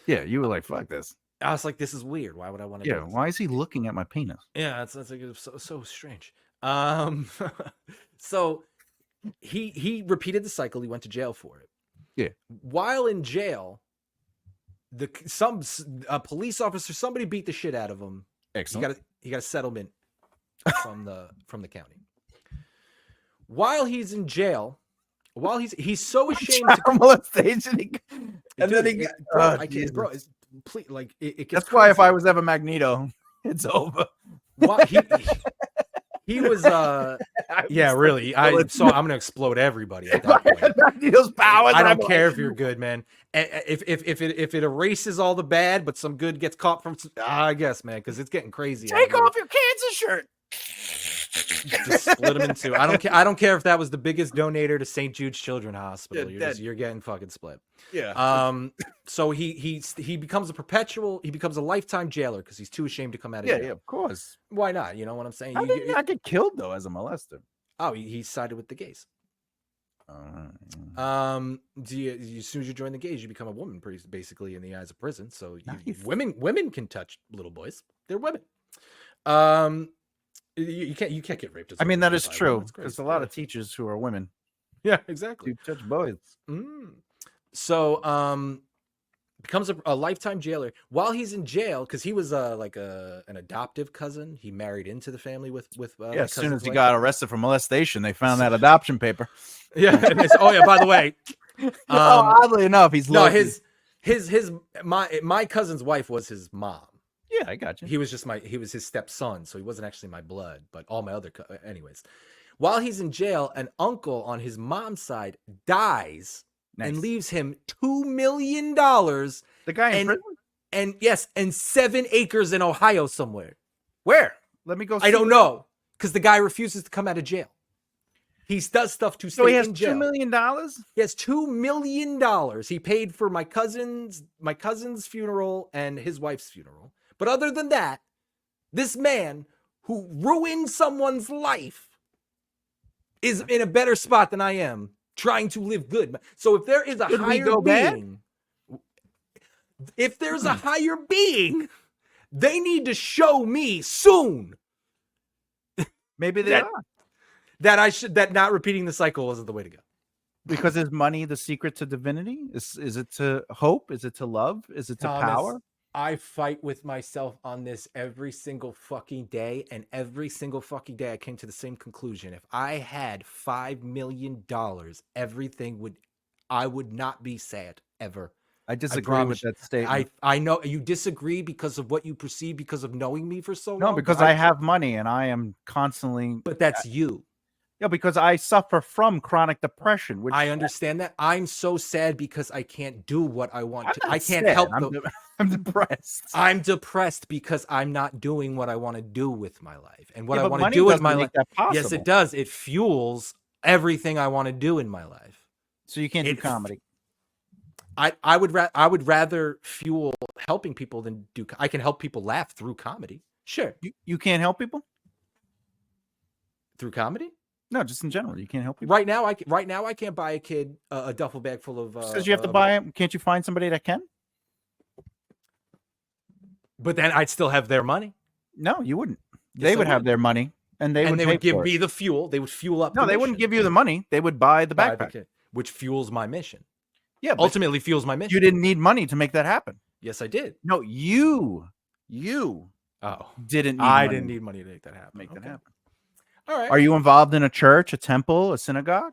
Yeah, you were like, fuck this. I was like, this is weird. Why would I want to? Yeah, why is he looking at my penis? Yeah, that's like so strange. So he repeated the cycle. He went to jail for it. Yeah. While in jail, a police officer, somebody beat the shit out of him. Excellent. He got a settlement from the county. While he's in jail, while he's so ashamed to molestation, and then he it gets that's crazy. why if I was ever Magneto, it's over. He was yeah, really. I'm gonna explode everybody at that point. Magneto's powers. I don't care if you're good, man. If it erases all the bad, but some good gets caught from, I guess, man, because it's getting crazy. Take off your cancer shirt. Just split them in two. I don't care if that was the biggest donator to St. Jude's Children's Hospital. You're getting fucking split. Yeah. So he becomes a lifetime jailer because he's too ashamed to come out of jail. Yeah, of course. Why not? You know what I'm saying? How did he not get killed though as a molester? Oh, he sided with the gays. As soon as you join the gays, you become a woman, basically, in the eyes of prison. So women can touch little boys. They're women. You can't get raped. I mean, that is true. There's a lot of teachers who are women. Yeah, exactly. To touch boys. So becomes a lifetime jailer while he's in jail because he was like an adoptive cousin. He married into the family with as soon as he got arrested for molestation, they found that adoption paper. Yeah. By the way, oddly enough, he's my cousin's wife was his mom. Yeah, I got you. He was his stepson, so he wasn't actually my blood, but all my other anyways. While he's in jail, an uncle on his mom's side dies and leaves him $2 million. The guy in prison? And 7 acres in Ohio somewhere. Where? Let me go see. I don't know, because the guy refuses to come out of jail. He does stuff to stay in jail. $2 million? He has $2 million. He paid for my cousin's funeral and his wife's funeral. But other than that, this man who ruined someone's life is in a better spot than I am, trying to live good. So if there is a higher being, they need to show me soon. Maybe they are. That not repeating the cycle wasn't the way to go. Because is money the secret to divinity? Is it to hope? Is it to love? Is it to power? I fight with myself on this every single fucking day, and every single fucking day I came to the same conclusion. If I had $5 million, I would not be sad ever. I disagree with that statement. I know you disagree because of what you perceive because of knowing me for so long. No, because I have money and I am constantly. But that's you. Yeah, because I suffer from chronic depression. Which I understand that. I'm so sad because I can't do what I want to. I can't help. I'm depressed. I'm depressed because I'm not doing what I want to do with my life. And what I want to do with my life. Yes, it does. It fuels everything I want to do in my life. So you can't do comedy. I would rather fuel helping people than do. I can help people laugh through comedy. Sure. You can't help people through comedy. No, just in general, you can't help people. Right now, I can't buy a kid a duffel bag full of. Because you have to buy it. Can't you find somebody that can? But then I'd still have their money. No, you wouldn't. They would have their money, and they would give me the fuel. They would fuel up. No, they wouldn't give you the money. They would buy the backpack, which fuels my mission. Yeah, ultimately fuels my mission. You didn't need money to make that happen. Yes, I did. No, you didn't. I didn't need money to make that happen. That happen. All right. Are you involved in a church, a temple, a synagogue?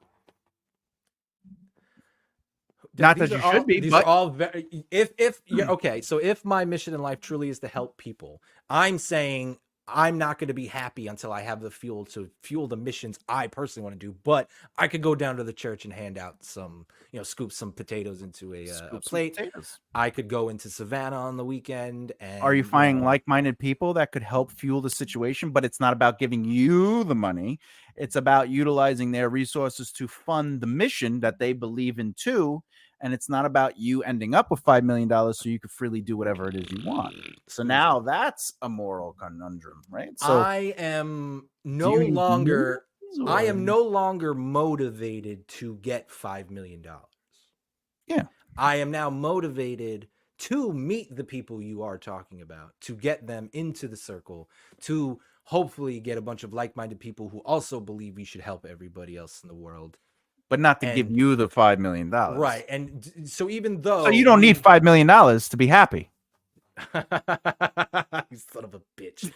Not that you should be. These are all very. Okay. So if my mission in life truly is to help people, I'm saying I'm not going to be happy until I have the fuel to fuel the missions I personally want to do. But I could go down to the church and hand out some, scoop some potatoes into a plate. I could go into Savannah on the weekend. And are you finding like-minded people that could help fuel the situation? But it's not about giving you the money. It's about utilizing their resources to fund the mission that they believe in too. And it's not about you ending up with $5 million so you could freely do whatever it is you want. So now that's a moral conundrum, right? So I am no longer motivated to get $5 million. Yeah. I am now motivated to meet the people you are talking about, to get them into the circle, to hopefully get a bunch of like-minded people who also believe we should help everybody else in the world, but not to give you the $5 million. Right. And so even though you don't need $5 million to be happy. You son of a bitch.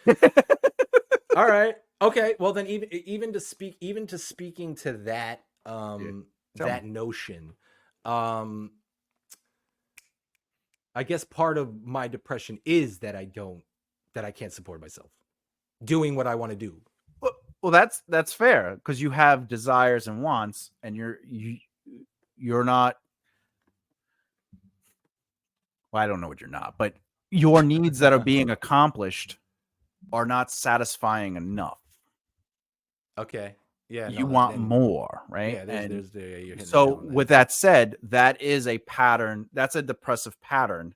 All right. Okay. Well, then even to speaking to that that notion, I guess part of my depression is that I can't support myself doing what I want to do. Well, that's fair, because you have desires and wants, and you're not. Well, I don't know what you're not, but your needs that are being accomplished are not satisfying enough. Okay. Yeah. You want more, right? Yeah. So with that said, that is a pattern. That's a depressive pattern.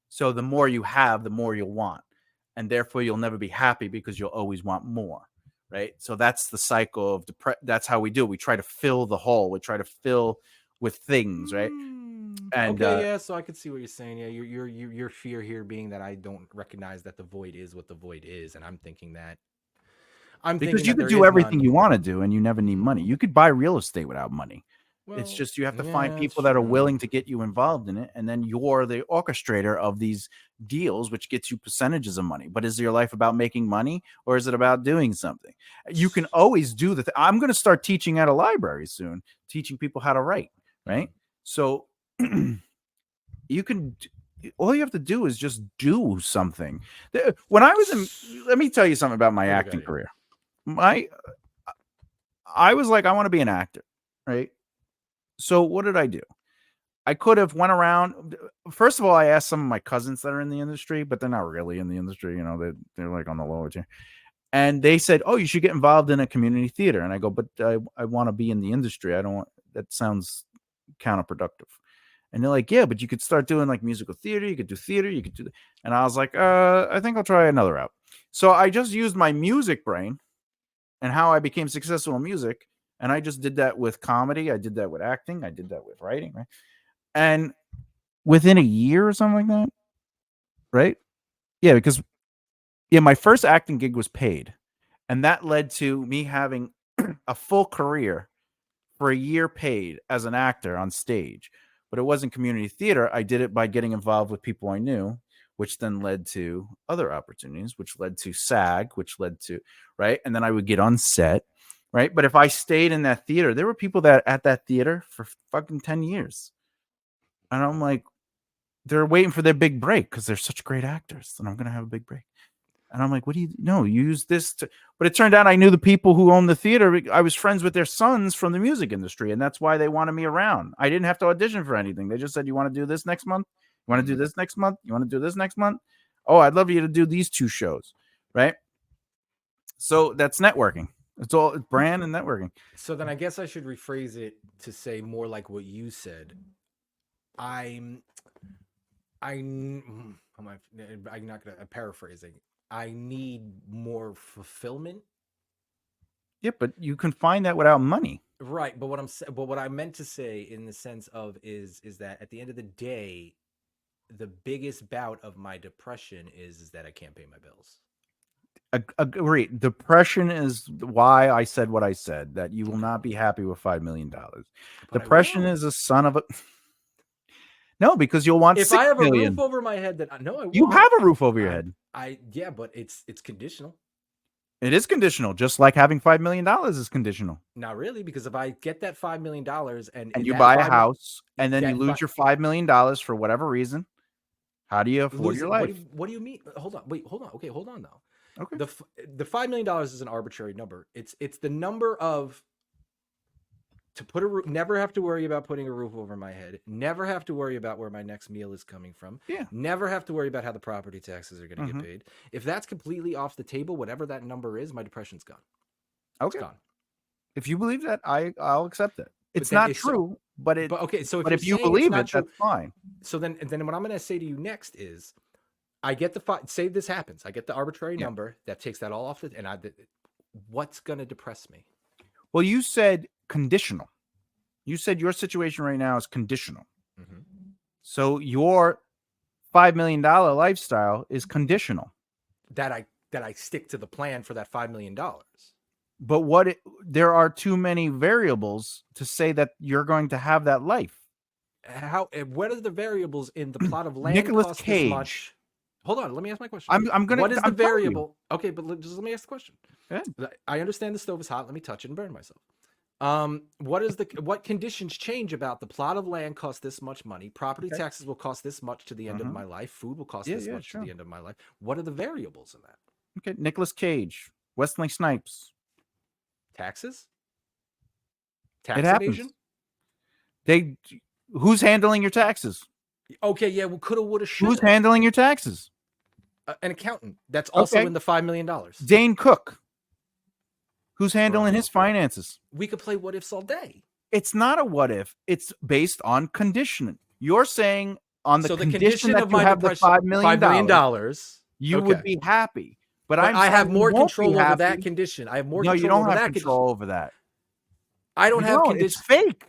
So the more you have, the more you'll want. And therefore you'll never be happy, because you'll always want more. Right. So that's the cycle of that's how we do it. We try to fill the hole. We try to fill with things. Right. And okay, yeah, so I can see what you're saying. Yeah, your fear here being that I don't recognize that the void is what the void is, and I'm thinking because you could do everything you want to do, and you never need money. You could buy real estate without money. Well, it's just you have to find people that are willing to get you involved in it, and then you're the orchestrator of these deals, which gets you percentages of money. But is your life about making money, or is it about doing something? You can always do I'm going to start teaching at a library soon, teaching people how to write. Right, so. You can, all you have to do is just do something. When I was let me tell you something about my acting career. I was like, I want to be an actor, right? So what did I do? I could have went around. First of all, I asked some of my cousins that are in the industry, but they're not really in the industry. You know, they're like on the lower tier. And they said, oh, you should get involved in a community theater. And I go, but I want to be in the industry. I don't want, that sounds counterproductive. And they're like, yeah, but you could start doing like musical theater. You could do theater. You could do that. And I was like, I think I'll try another route. So I just used my music brain and how I became successful in music. And I just did that with comedy. I did that with acting. I did that with writing. Right. And within a year or something like that. Right. Yeah. Because my first acting gig was paid. And that led to me having a full career for a year paid as an actor on stage. But it wasn't community theater. I did it by getting involved with people I knew, which then led to other opportunities, which led to SAG, which led to, right? And then I would get on set, right? But if I stayed in that theater, there were people that at that theater for fucking 10 years. And I'm like, they're waiting for their big break because they're such great actors. And I'm going to have a big break. And I'm like, what do you know? You use this to, but it turned out I knew the people who owned the theater. I was friends with their sons from the music industry. And that's why they wanted me around. I didn't have to audition for anything. They just said, you want to do this next month? You want to do this next month? You want to do this next month? Oh, I'd love you to do these 2 shows. Right. So that's networking. It's all brand and networking. So then I guess I should rephrase it to say more like what you said. I'm not gonna paraphrasing. I need more fulfillment. Yeah, but you can find that without money. Right, but what I meant to say in the sense of is that at the end of the day, the biggest bout of my depression is that I can't pay my bills. Agree. Depression is why I said what I said, that you will not be happy with $5 million. But depression is a son of a. No, because you'll want. If I have a roof over my head, that I won't. You have a roof over your head. Yeah, but it's conditional. It is conditional, just like having $5 million is conditional. Not really, because if I get that $5 million and you buy a house and then you lose your $5 million for whatever reason, how do you afford your life? What do you mean? Hold on. Wait, hold on. Okay, hold on though. Okay. The $5 million is an arbitrary number. It's the number of to put a roof, never have to worry about putting a roof over my head, never have to worry about where my next meal is coming from, never have to worry about how the property taxes are going to get paid. If that's completely off the table, whatever that number is, my depression's gone. Okay. It's gone. If you believe that, I'll accept it. It's not true, but okay. So if you believe it, that's fine. So then what I'm going to say to you next is, I get say this happens, I get the arbitrary number that takes that all off the, and what's going to depress me? Well, you said conditional. You said your situation right now is conditional. So your $5 million lifestyle is conditional. That I I stick to the plan for that $5 million. But there are too many variables to say that you're going to have that life. What are the variables in the plot of land Nicolas cost Cage. this much? Hold on, let me ask my question. What is the variable? Okay, but just let me ask the question. I understand the stove is hot. Let me touch it and burn myself. What conditions change about the plot of land costs this much money? Property taxes will cost this much to the end of my life. Food will cost this much to the end of my life. What are the variables in that? Okay, Nicolas Cage, Wesley Snipes. Taxes? Tax evasion? Who's handling your taxes? Okay, yeah, well, coulda, woulda, shoulda. Who's handling your taxes? An accountant. That's also in the $5 million. Dane Cook. Who's handling his finances? We could play what ifs all day. It's not a what if. It's based on conditioning. You're saying on the condition that you have the $5 million, you would be happy. But I have more control over that condition. I have more control over that. No, you don't have control over that. I don't have condition. It's fake.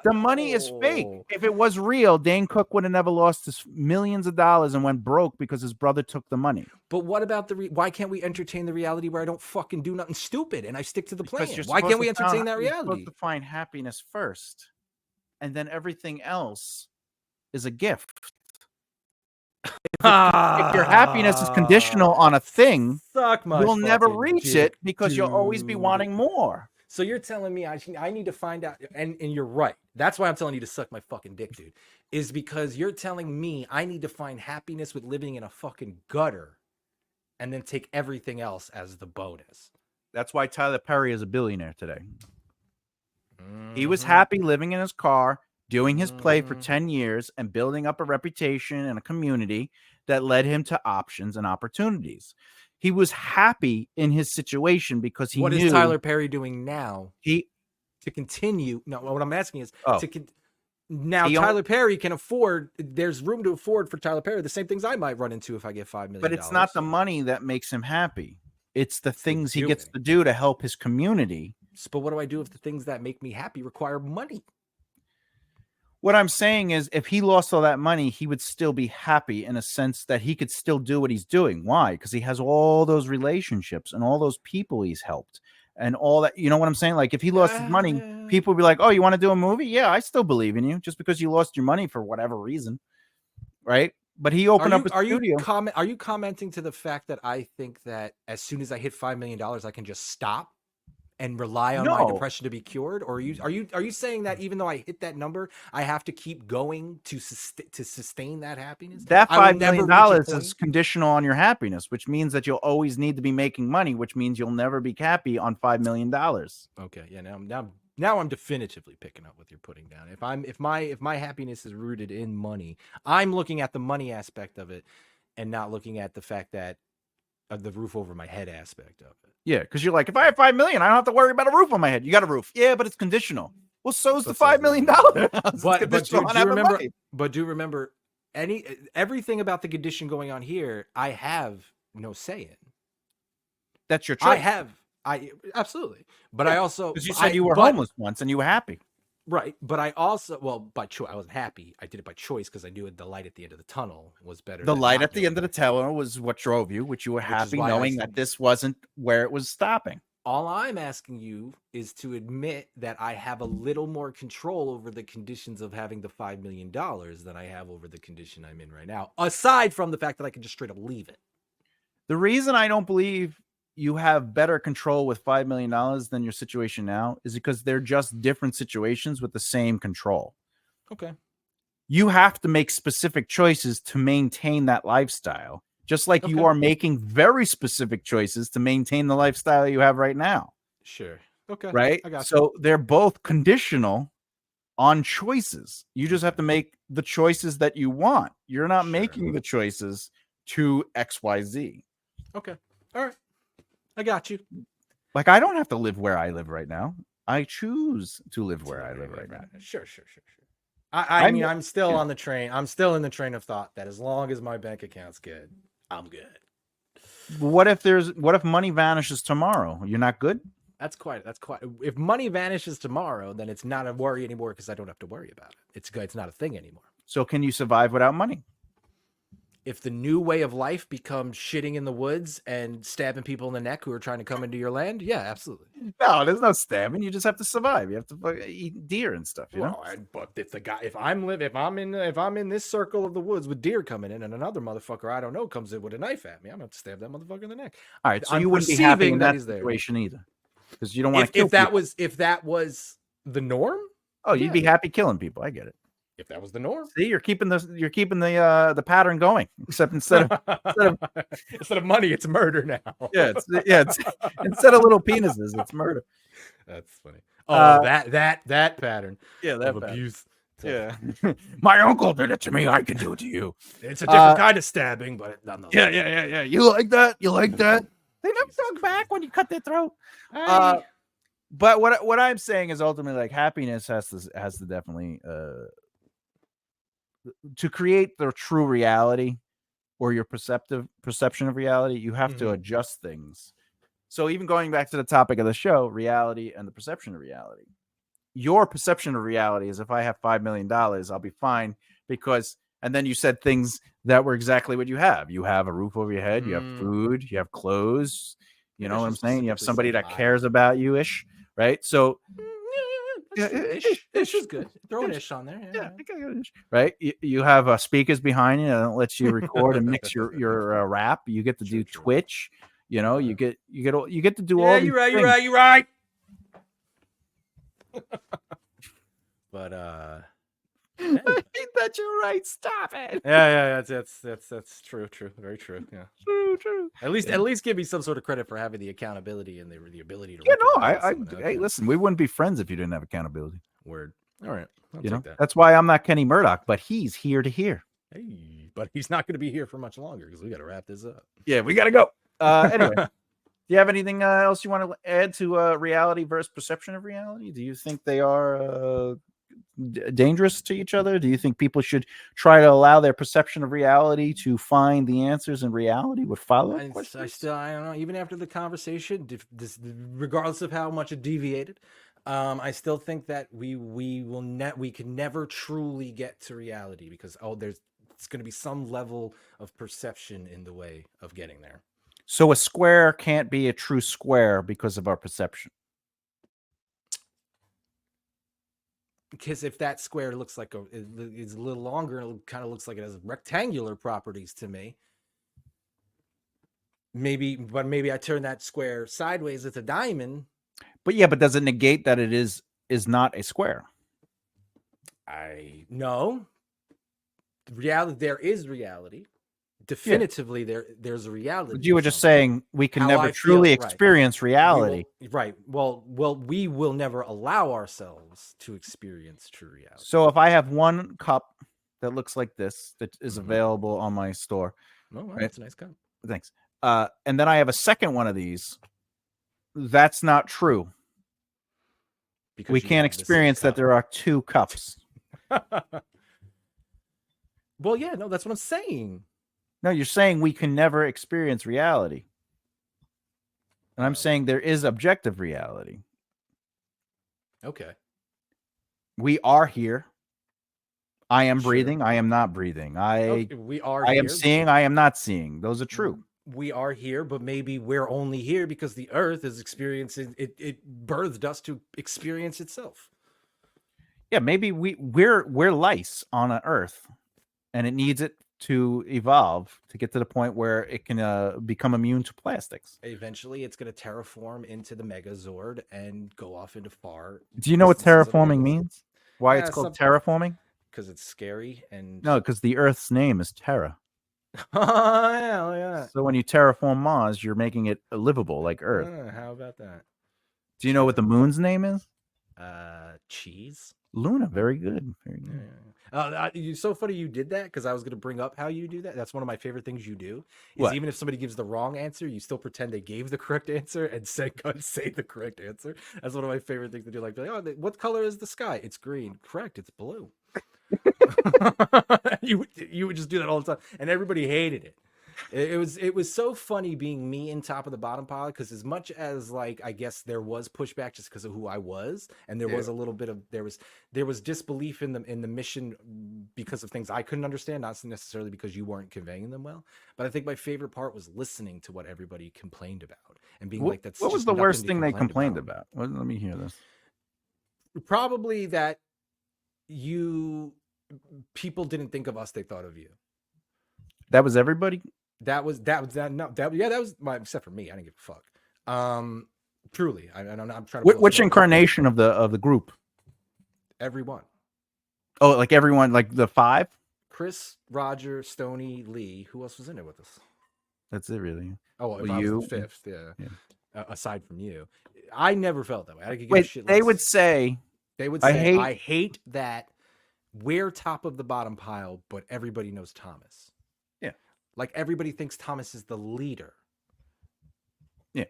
The money is fake. If it was real, Dane Cook would have never lost his millions of dollars and went broke because his brother took the money. But what about why can't we entertain the reality where I don't fucking do nothing stupid and I stick to the plan? Why can't we entertain that reality? You're supposed to find happiness first, and then everything else is a gift. If your happiness is conditional on a thing, you'll never reach it because you'll always be wanting more. So you're telling me I need to find out, and you're right. That's why I'm telling you to suck my fucking dick, dude. Is because you're telling me I need to find happiness with living in a fucking gutter and then take everything else as the bonus. That's why Tyler Perry is a billionaire today. He was happy living in his car, doing his play for 10 years and building up a reputation and a community that led him to options and opportunities. He was happy in his situation because he knew. What is Tyler Perry doing now to continue? No, what I'm asking is Tyler Perry can afford. There's room to afford for Tyler Perry the same things I might run into if I get $5 million. But it's not the money that makes him happy. It's the things he gets to do to help his community. But what do I do if the things that make me happy require money? What I'm saying is if he lost all that money, he would still be happy in a sense that he could still do what he's doing. Why? Because he has all those relationships and all those people he's helped and all that. You know what I'm saying? Like if he lost his money, people would be like, oh, you want to do a movie? Yeah, I still believe in you just because you lost your money for whatever reason. Right. But he opened up a studio. Are you commenting to the fact that I think that as soon as I hit $5 million, I can just stop and rely on my depression to be cured? Or are you saying that even though I hit that number, I have to keep going to sustain that happiness? That $5 million is conditional on your happiness, which means that you'll always need to be making money, which means you'll never be happy on $5 million. Okay, yeah, now I'm definitively picking up what you're putting down. If my happiness is rooted in money, I'm looking at the money aspect of it and not looking at the fact that of the roof over my head aspect of it. Yeah, because you're like, if I have $5 million, I don't have to worry about a roof on my head. You got a roof. Yeah, but it's conditional. Well, so is the $5 million. But do remember everything about the condition going on here, I have no say in. That's your choice. Absolutely. But I also, because you said you were homeless once and you were happy. Right. But I also, by choice, I wasn't happy. I did it by choice because I knew the light at the end of the tunnel was better. The light at the end of the tunnel was what drove you, which you were happy knowing that this wasn't where it was stopping. All I'm asking you is to admit that I have a little more control over the conditions of having the $5 million than I have over the condition I'm in right now, aside from the fact that I can just straight up leave it. The reason I don't believe you have better control with $5 million than your situation now is because they're just different situations with the same control. Okay. You have to make specific choices to maintain that lifestyle, just like you are making very specific choices to maintain the lifestyle you have right now. Sure. Okay. Right. I got you. So they're both conditional on choices. You just have to make the choices that you want. You're not making the choices to XYZ. Okay. All right. I got you. Like, I don't have to live where I live right now. I choose to live where I live right now. Sure. I mean, I'm still on the train. I'm still in the train of thought that as long as my bank account's good, I'm good. What if money vanishes tomorrow? You're not good? That's quite. If money vanishes tomorrow, then it's not a worry anymore because I don't have to worry about it. It's not a thing anymore. So can you survive without money? if the new way of life becomes shitting in the woods and stabbing people in the neck who are trying to come into your land, yeah, absolutely. No, there's no stabbing. You just have to survive. You have to eat deer and stuff. You know. But if I'm in this circle of the woods with deer coming in, and another motherfucker I don't know comes in with a knife at me, I'm gonna have to stab that motherfucker in the neck. All right, so you wouldn't be happy in that situation either, because you don't want to kill people. If that was the norm, you'd be happy killing people. I get it. If that was the norm, see, you're keeping the pattern going. Except instead of money, it's murder now. It's instead of little penises, it's murder. That's funny. Oh, that pattern. Yeah, that of abuse. Yeah, my uncle did it to me. I can do it to you. It's a different kind of stabbing, but nonetheless. Yeah. You like that? You like that? They never talk back when you cut their throat. But what I'm saying is ultimately, like, happiness has to definitely to create the true reality or your perception of reality, you have to adjust things. So even going back to the topic of the show, reality and the perception of reality. Your perception of reality is, if I have $5 million, I'll be fine because, and then you said things that were exactly what you have. You have a roof over your head, you have food, you have clothes, you know what I'm saying? You have somebody that cares about you ish, right? So ish is good. Throw an ish on there. Yeah, I think I got ish. Right? You have speakers behind you that lets you record and mix your rap. You get to do Twitch. You know, you get to do all. You're right. But I think that you're right. Stop it. Yeah. That's true. Very true. Yeah. True. At least give me some sort of credit for having the accountability and the ability to. Hey, listen, we wouldn't be friends if you didn't have accountability. Word. All right. I'll take that. That's why I'm not Kenny Murdock, but he's here to hear. Hey, but he's not going to be here for much longer because we got to wrap this up. Yeah, we got to go. Anyway, do you have anything else you want to add to reality versus perception of reality? Do you think they are dangerous to each other? Do you think people should try to allow their perception of reality to find the answers in reality with follow-up questions? I don't know. Even after the conversation, regardless of how much it deviated, I still think that we can never truly get to reality because it's going to be some level of perception in the way of getting there. So a square can't be a true square because of our perception. Because if that square looks like is a little longer, it kind of looks like it has rectangular properties to me. Maybe I turn that square sideways, it's a diamond. But does it negate that it is not a square? No. Reality, there is reality. Definitively, there's a reality. But you were just saying we can never truly experience reality. Right. Well, we will never allow ourselves to experience true reality. So if I have one cup that looks like this that is available on my store. Oh, wow, that's a nice cup. Thanks. And then I have a second one of these. That's not true. Because we can't experience that there are two cups. Well, yeah, no, that's what I'm saying. No, you're saying we can never experience reality. And I'm saying there is objective reality. Okay. We are here. I am breathing. I am not breathing. I am seeing. I am not seeing. Those are true. We are here, but maybe we're only here because the earth is experiencing it. It birthed us to experience itself. Yeah, maybe we're lice on an earth, and it needs it to evolve to get to the point where it can become immune to plastics. Eventually, it's going to terraform into the Megazord and go off into far. Do you know what terraforming means? Why it's called terraforming? Because it's scary and no, because the Earth's name is Terra. Oh yeah. So when you terraform Mars, you're making it livable like Earth. How about that? Do you know what the moon's name is? Cheese. Luna. Very good. Very good. It's so funny you did that because I was going to bring up how you do that. That's one of my favorite things you do. Is even if somebody gives the wrong answer, you still pretend they gave the correct answer and say the correct answer. That's one of my favorite things to do. Like, what color is the sky? It's green. Correct. It's blue. you would just do that all the time, and everybody hated it. It was so funny being me in top of the bottom pile, because as much as like I guess there was pushback just because of who I was, and there was a little bit of there was disbelief in the mission because of things I couldn't understand, not necessarily because you weren't conveying them well. But I think my favorite part was listening to what everybody complained about and being like, "That's what was the worst thing they complained about?" Well, let me hear this. Probably that people didn't think of us; they thought of you. That was everybody. That was my, except for me. I didn't give a fuck. Truly, I'm trying to. Which incarnation of the group? Everyone. Oh, like everyone, like the 5? Chris, Roger, Stoney, Lee. Who else was in it with us? That's it, really. Oh, well, if I was the 5th, yeah. Aside from you, I never felt that way. I could give a shit less. They would say, I hate that we're top of the bottom pile, but everybody knows Thomas. Yeah. Like everybody thinks Thomas is the leader. Yeah.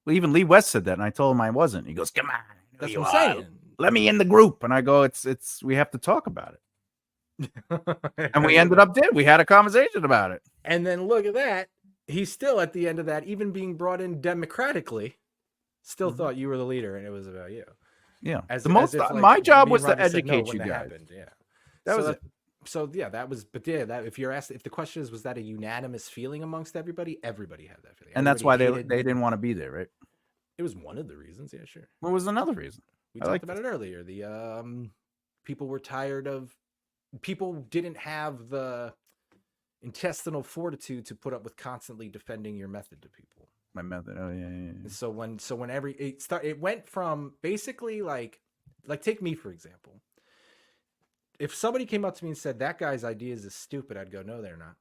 Well, even Lee West said that, and I told him I wasn't. He goes, "Come on, that's what I'm saying. Let me in the group." And I go, "It's we have to talk about it." And we ended up we had a conversation about it. And then look at that. He's still at the end of that, even being brought in democratically, still thought you were the leader, and it was about you. Yeah. My job was to educate you guys. Happened. Yeah. That was it. So yeah, that was, but yeah, that if you're asked, if the question was that a unanimous feeling amongst everybody had that feeling. And that's why they didn't want to be there, right? It was one of the reasons. Yeah, sure. What was another reason? We talked about it earlier. The people were tired of, people didn't have the intestinal fortitude to put up with constantly defending your method to people. My method. Oh yeah. So when it went from basically like take me for example. If somebody came up to me and said that guy's ideas is stupid, I'd go, no, they're not.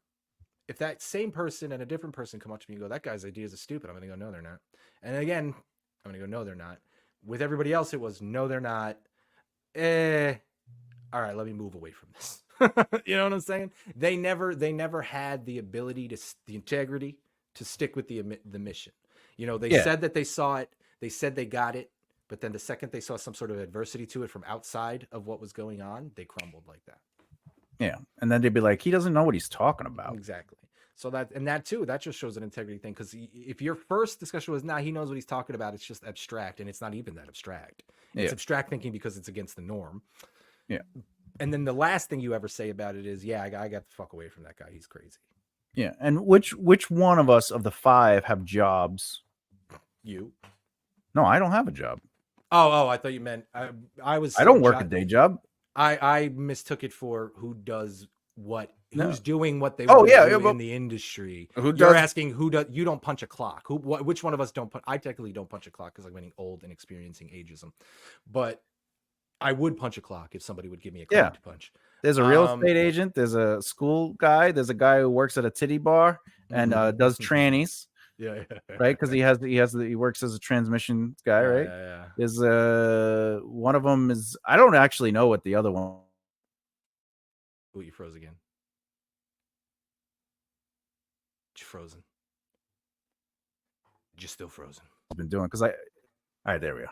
If that same person and a different person come up to me and go, that guy's ideas are stupid, I'm gonna go, no, they're not. And again, I'm gonna go, no, they're not. With everybody else, it was, no, they're not. All right, let me move away from this. You know what I'm saying? They never had the ability the integrity to stick with the mission. You know, they said that they saw it. They said they got it. But then the second they saw some sort of adversity to it from outside of what was going on, they crumbled like that. Yeah. And then they'd be like, he doesn't know what he's talking about. Exactly. So that too, that just shows an integrity thing. Because if your first discussion was, he knows what he's talking about, it's just abstract. And it's not even that abstract. It's abstract thinking because it's against the norm. Yeah. And then the last thing you ever say about it is, I got the fuck away from that guy. He's crazy. Yeah. And which one of us of the 5 have jobs? You? No, I don't have a job. Oh, I thought you meant I don't work a day job. I mistook it for who does what, who's doing what they do in the industry. You're asking who does. You don't punch a clock. Which one of us don't punch? I technically don't punch a clock because I'm getting old and experiencing ageism. But I would punch a clock if somebody would give me a clock to punch. There's a real estate agent. There's a school guy. There's a guy who works at a titty bar and does trannies. Yeah. Right, because he works as a transmission guy, right? Yeah. There's one of them is, I don't actually know what the other one. Oh, you froze again. You're frozen. You're still frozen. I've been doing because all right, there we are.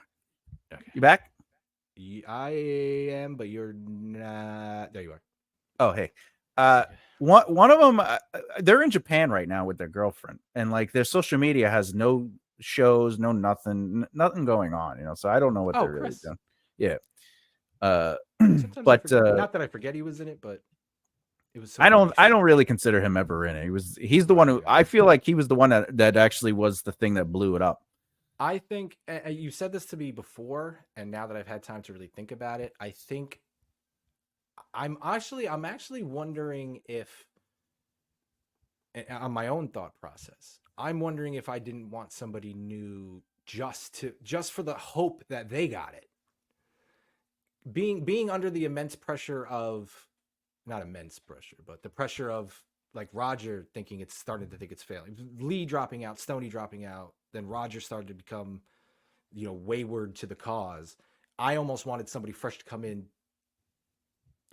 Okay. You back? I am, but you're not. There you are. Oh, hey. One of them, they're in Japan right now with their girlfriend, and like their social media has no shows, no nothing going on, you know. So I don't know what they're really doing. Yeah. But not that I forget he was in it, but it was. I don't really consider him ever in it. He's the one who, I feel like he was the one that actually was the thing that blew it up. I think you said this to me before, and now that I've had time to really think about it, I think. I'm actually wondering if, on my own thought process, I'm wondering if I didn't want somebody new just for the hope that they got it. Being under the immense pressure of, not immense pressure, but the pressure of like Roger starting to think it's failing. Lee dropping out, Stoney dropping out, then Roger started to become, wayward to the cause. I almost wanted somebody fresh to come in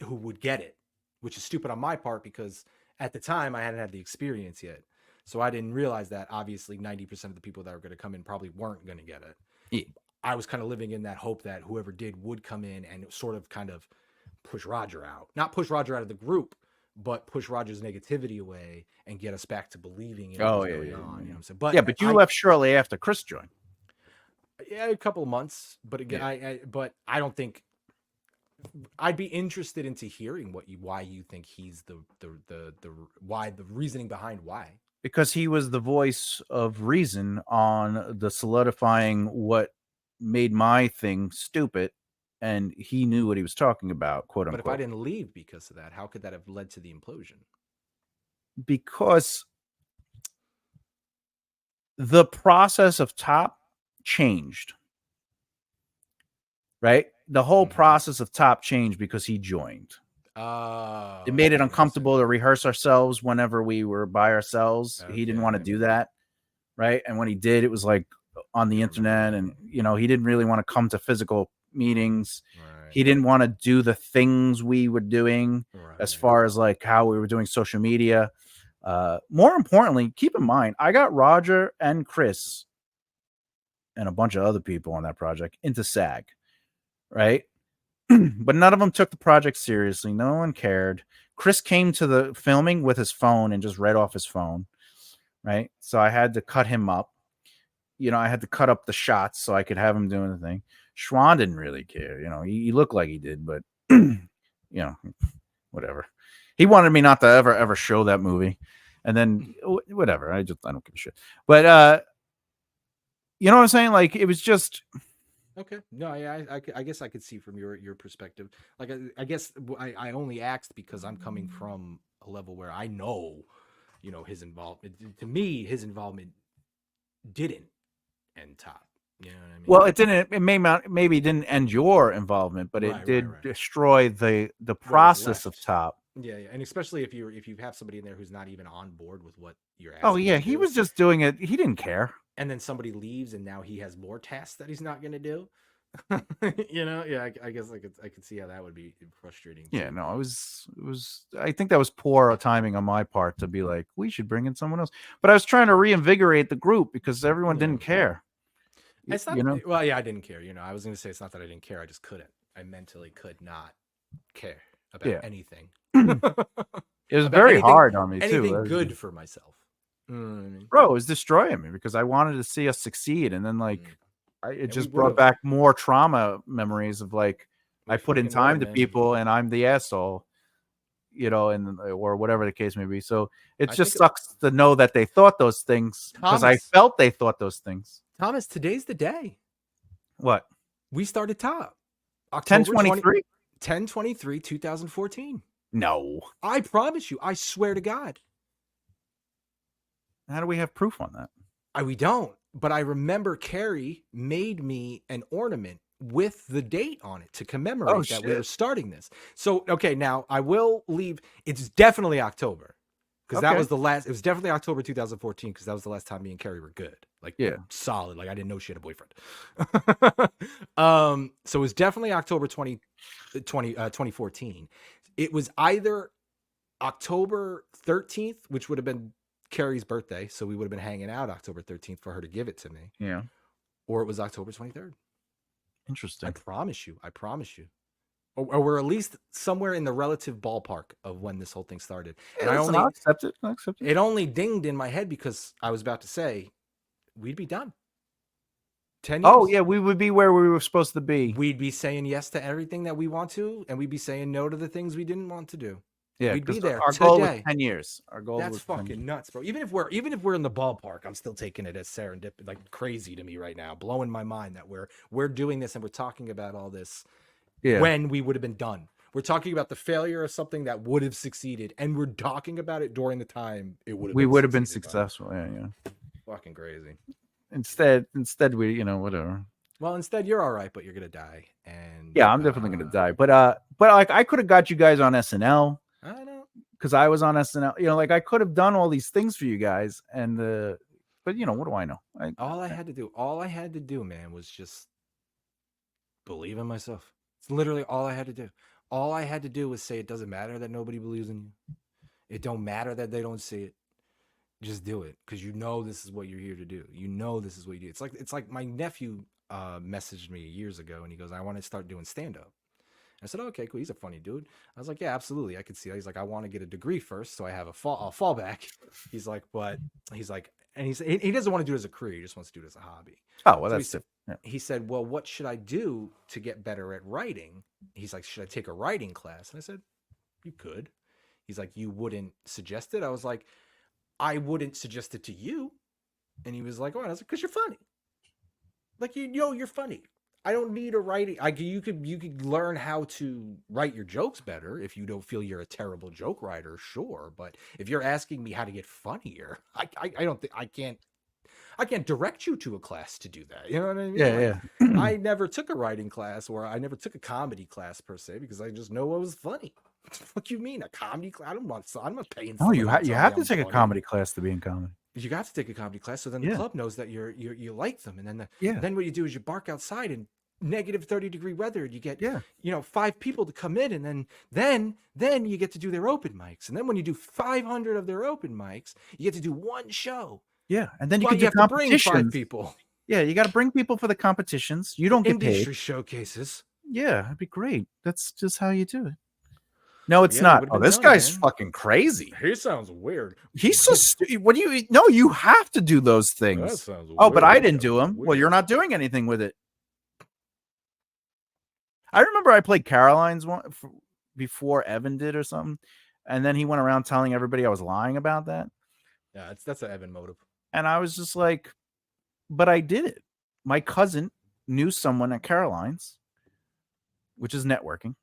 who would get it, which is stupid on my part because at the time I hadn't had the experience yet. So I didn't realize that obviously 90% of the people that were going to come in probably weren't going to get it. Yeah. I was kind of living in that hope that whoever did would come in and sort of kind of push Roger out. Not push Roger out of the group, but push Roger's negativity away and get us back to believing in what's going on. You know what I'm saying? But yeah, but you left shortly after Chris joined. Yeah, a couple of months. But again, but I don't think I'd be interested into hearing why you think he's the reasoning behind why. Because he was the voice of reason on the solidifying what made my thing stupid, and he knew what he was talking about, quote unquote. But if I didn't leave because of that, how could that have led to the implosion? Because the process of Top changed. Right? The whole process of Top changed because he joined. It made it uncomfortable to rehearse ourselves whenever we were by ourselves. He didn't want to do that. Right? And when he did, it was like on the internet, and he didn't really want to come to physical meetings. Right. He didn't want to do the things we were doing as far as like how we were doing social media. More importantly, keep in mind, I got Roger and Chris and a bunch of other people on that project into SAG. Right? But none of them took the project seriously. No one cared. Chris came to the filming with his phone and just read off his phone. Right? So I had to cut him up. I had to cut up the shots so I could have him doing the thing. Schwan didn't really care. He looked like he did, but whatever. He wanted me not to ever show that movie. And then whatever. I don't give a shit. But you know what I'm saying? Like, it was just okay. No, I guess I could see from your perspective. Like, I guess I only asked because I'm coming from a level where I know, his involvement. To me, his involvement didn't end Top. You know what I mean? Well, it didn't. It maybe didn't end your involvement, but it did destroy the process of Top. Yeah, and especially if you have somebody in there who's not even on board with what you're asking. Oh yeah, he was just doing it. He didn't care. And then somebody leaves, and now he has more tasks that he's not going to do. Yeah, I guess I could see how that would be frustrating. Yeah, no, it was. I think that was poor timing on my part to be like, we should bring in someone else. But I was trying to reinvigorate the group because everyone didn't care. It's not, well, yeah, I didn't care. I was going to say it's not that I didn't care. I just couldn't. I mentally could not care about anything. It was very hard on me too. Anything good for myself. Bro, it was destroying me because I wanted to see us succeed, and then it just brought back more trauma memories of like I put in time to people and I'm the asshole, and or whatever the case may be. So it just sucks to know that they thought those things because I felt they thought those things. Thomas, today's the day. What? We started Top. 10/23? 10/23, 2014. No. I promise you. I swear to God. How do we have proof on that? We don't. But I remember Carrie made me an ornament with the date on it to commemorate that we were starting this. So, okay, now I will leave. It's definitely October. Because that was the last. It was definitely October 2014 because that was the last time me and Carrie were good. Like, solid. Like, I didn't know she had a boyfriend. So it was definitely October 2014. It was either October 13th, which would have been Carrie's birthday. So we would have been hanging out October 13th for her to give it to me. Yeah. Or it was October 23rd. Interesting. I promise you. Or we're at least somewhere in the relative ballpark of when this whole thing started. And I'll accept it. It only dinged in my head because I was about to say we'd be done. 10 years. Oh, yeah, we would be where we were supposed to be. We'd be saying yes to everything that we want to, and we'd be saying no to the things we didn't want to do. Yeah, we'd be there. Our goal was 10 years. Our goal That's fucking nuts, bro. Even if we're in the ballpark, I'm still taking it as serendipity, like crazy to me right now, blowing my mind that we're doing this and we're talking about all this when we would have been done. We're talking about the failure of something that would have succeeded, and we're talking about it during the time it would have. We would have been successful. Yeah. Fucking crazy. Instead, we, whatever. Well, instead, you're all right, but you're gonna die. And yeah, I'm definitely gonna die. But like, I could have got you guys on SNL. I know. Because I was on SNL, like I could have done all these things for you guys, and but what do I know? All I had to do, man, was just believe in myself. It's literally all I had to do. All I had to do was say, it doesn't matter that nobody believes in you. It don't matter that they don't see it. Just do it, because this is what you're here to do. This is what you do. It's like my nephew messaged me years ago, and he goes, I want to start doing stand-up. I said, okay, cool. He's a funny dude. I was like, yeah, absolutely. I could see that. He's like, I want to get a degree first, so I have a fallback. He's like, and he doesn't want to do it as a career. He just wants to do it as a hobby. Oh, well, that's he said, well, what should I do to get better at writing? He's like, should I take a writing class? And I said, you could. He's like, you wouldn't suggest it? I was like, I wouldn't suggest it to you. And he was like, oh, I was like, because you're funny. Like, you're funny. I don't need a writing. You could learn how to write your jokes better if you don't feel you're a terrible joke writer, sure. But if you're asking me how to get funnier, I don't think I can't direct you to a class to do that. You know what I mean? Yeah, I never took a writing class, or I never took a comedy class per se, because I just know what was funny. What do you mean a comedy class? I'm not paying. No, you have to take a comedy class to be in comedy. You have to take a comedy class, so then the club knows that you like them, and then then what you do is you bark outside in negative 30-degree weather, and you get 5 people to come in, and then you get to do their open mics, and then when you do 500 of their open mics, you get to do one show. Yeah, and then you can have to bring 5 people. Yeah, you got to bring people for the competitions. You don't get paid. Industry showcases. Yeah, that'd be great. That's just how you do it. No, it's not. Oh, this guy's fucking crazy. He sounds weird. He's so stupid. What do you? No, you have to do those things. That sounds weird. But I didn't do them. Well, you're not doing anything with it. I remember I played Caroline's one before Evan did or something, and then he went around telling everybody I was lying about that. Yeah, that's an Evan motive. And I was just like, but I did it. My cousin knew someone at Caroline's, which is networking.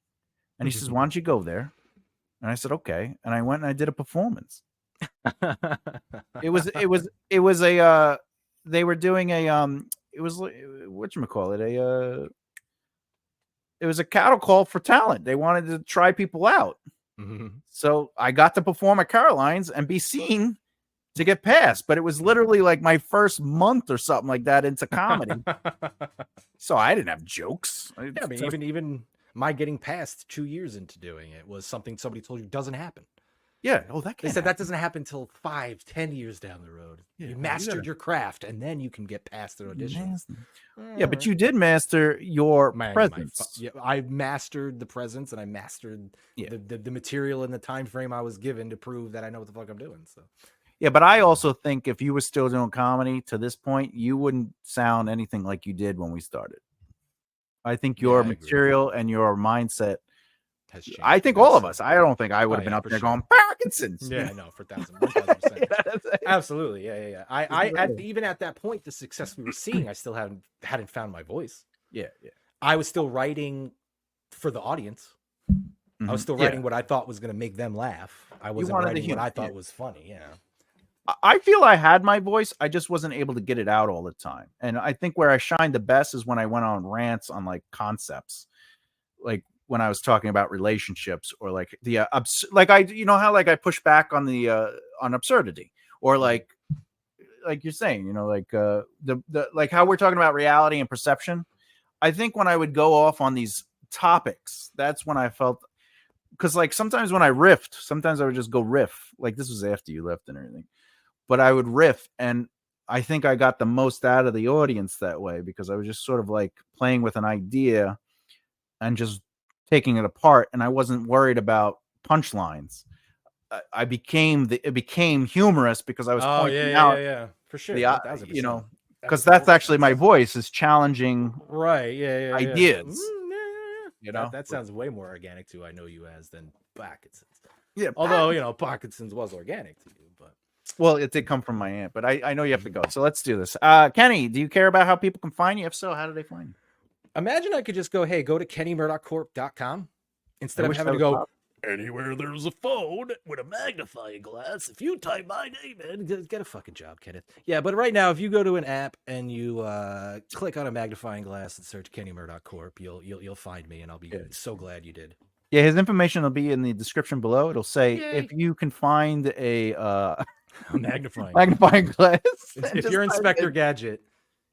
And he says, why don't you go there? And I said, okay. And I went and I did a performance. It was a, they were doing a, it was, whatchamacallit, it was a cattle call for talent. They wanted to try people out. Mm-hmm. So I got to perform at Caroline's and be seen to get past, but it was literally like my first month or something like that into comedy. So I didn't have jokes. Yeah, I mean, even my getting past 2 years into doing it was something somebody told you doesn't happen. Yeah. Oh, that they said that doesn't happen until 5-10 years down the road. Yeah, you mastered your craft, and then you can get past the audition. Yeah, but you did master your presence. Yeah, I mastered the presence, and I mastered the material and the time frame I was given to prove that I know what the fuck I'm doing. So. Yeah, but I also think if you were still doing comedy to this point, you wouldn't sound anything like you did when we started. I think your material and your mindset has changed. I think all of us. I don't think I would have been up there going Parkinson's. Yeah, no, for 1,000%. Absolutely. Yeah. I even at that point, the success we were seeing, I still hadn't found my voice. Yeah. I was still writing for the audience. Mm-hmm. I was still writing what I thought was going to make them laugh. I wasn't writing what I thought was funny. Yeah. I feel I had my voice. I just wasn't able to get it out all the time. And I think where I shined the best is when I went on rants on like concepts, like when I was talking about relationships or like the how like I push back on the on absurdity or like you're saying, like the like how we're talking about reality and perception. I think when I would go off on these topics, that's when I felt, because like sometimes when I riffed, sometimes I would just go riff. Like this was after you left and everything. But I would riff, and I think I got the most out of the audience that way because I was just sort of like playing with an idea and just taking it apart, and I wasn't worried about punchlines. It became humorous because I was pointing out, for sure, because that's actually my voice is challenging, right? Ideas. That sounds way more organic to I know you as than Parkinson's. Yeah, although Parkinson's was organic to you, but. Well, it did come from my aunt, but I know you have to go. So let's do this. Kenny, do you care about how people can find you? If so, how do they find you? Imagine I could just go to KennyMurdockCorp.com instead of having to go anywhere there's a phone with a magnifying glass. If you type my name in, get a fucking job, Kenneth. Yeah, but right now, if you go to an app and you click on a magnifying glass and search Kenny Murdock Corp, you'll find me, and I'll be so glad you did. Yeah, his information will be in the description below. It'll say if you can find a magnifying glass. If you're Inspector Gadget,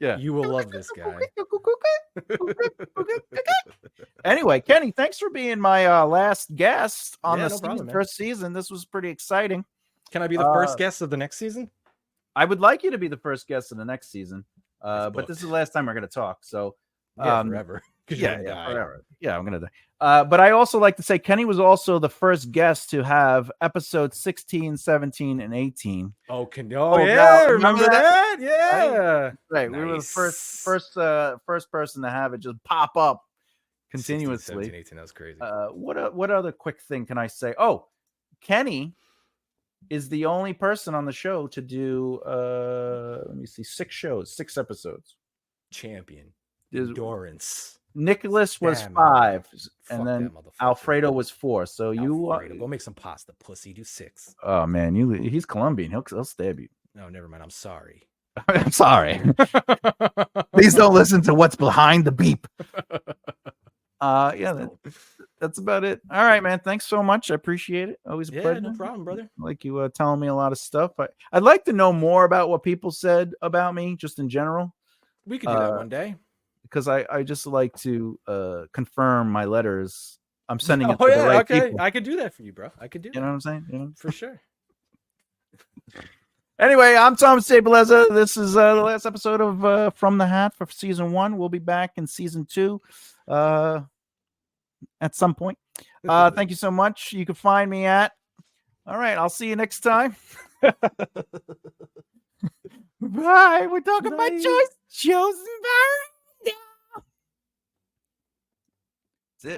you will love this guy. Anyway, Kenny, thanks for being my last guest on the first season. This was pretty exciting. Can I be the first guest of the next season? I would like you to be the first guest of the next season, but this is the last time we're going to talk. So forever. because you're gonna die. Forever. Yeah, I'm gonna die. But I also like to say Kenny was also the first guest to have episodes 16, 17, and 18. Yeah, remember that? Yeah, right. Nice. We were the first person to have it just pop up continuously. 16, 17, 18, that was crazy. What other quick thing can I say? Oh, Kenny is the only person on the show to do let me see, 6 episodes. Champion. Endurance. Nicholas was 5, and then Alfredo was 4. So Alfredo, go make some pasta, pussy. Do 6. Oh man, he's Colombian. He'll stab you. No, never mind. I'm sorry. I'm sorry. Please don't listen to what's behind the beep. That's about it. All right, man. Thanks so much. I appreciate it. Always a pleasure. No problem, brother. Like you telling me a lot of stuff. I'd like to know more about what people said about me, just in general. We could do that one day. Because I just like to confirm my letters. I'm sending it to the right people. I could do that for you, bro. I could do that. You know what I'm saying? You know? For sure. Anyway, I'm Thomas J. Bellezza. This is the last episode of From the Hat for season 1. We'll be back in season 2 at some point. Thank you so much. You can find me at. All right, I'll see you next time. Bye. We're talking about choice. Chosen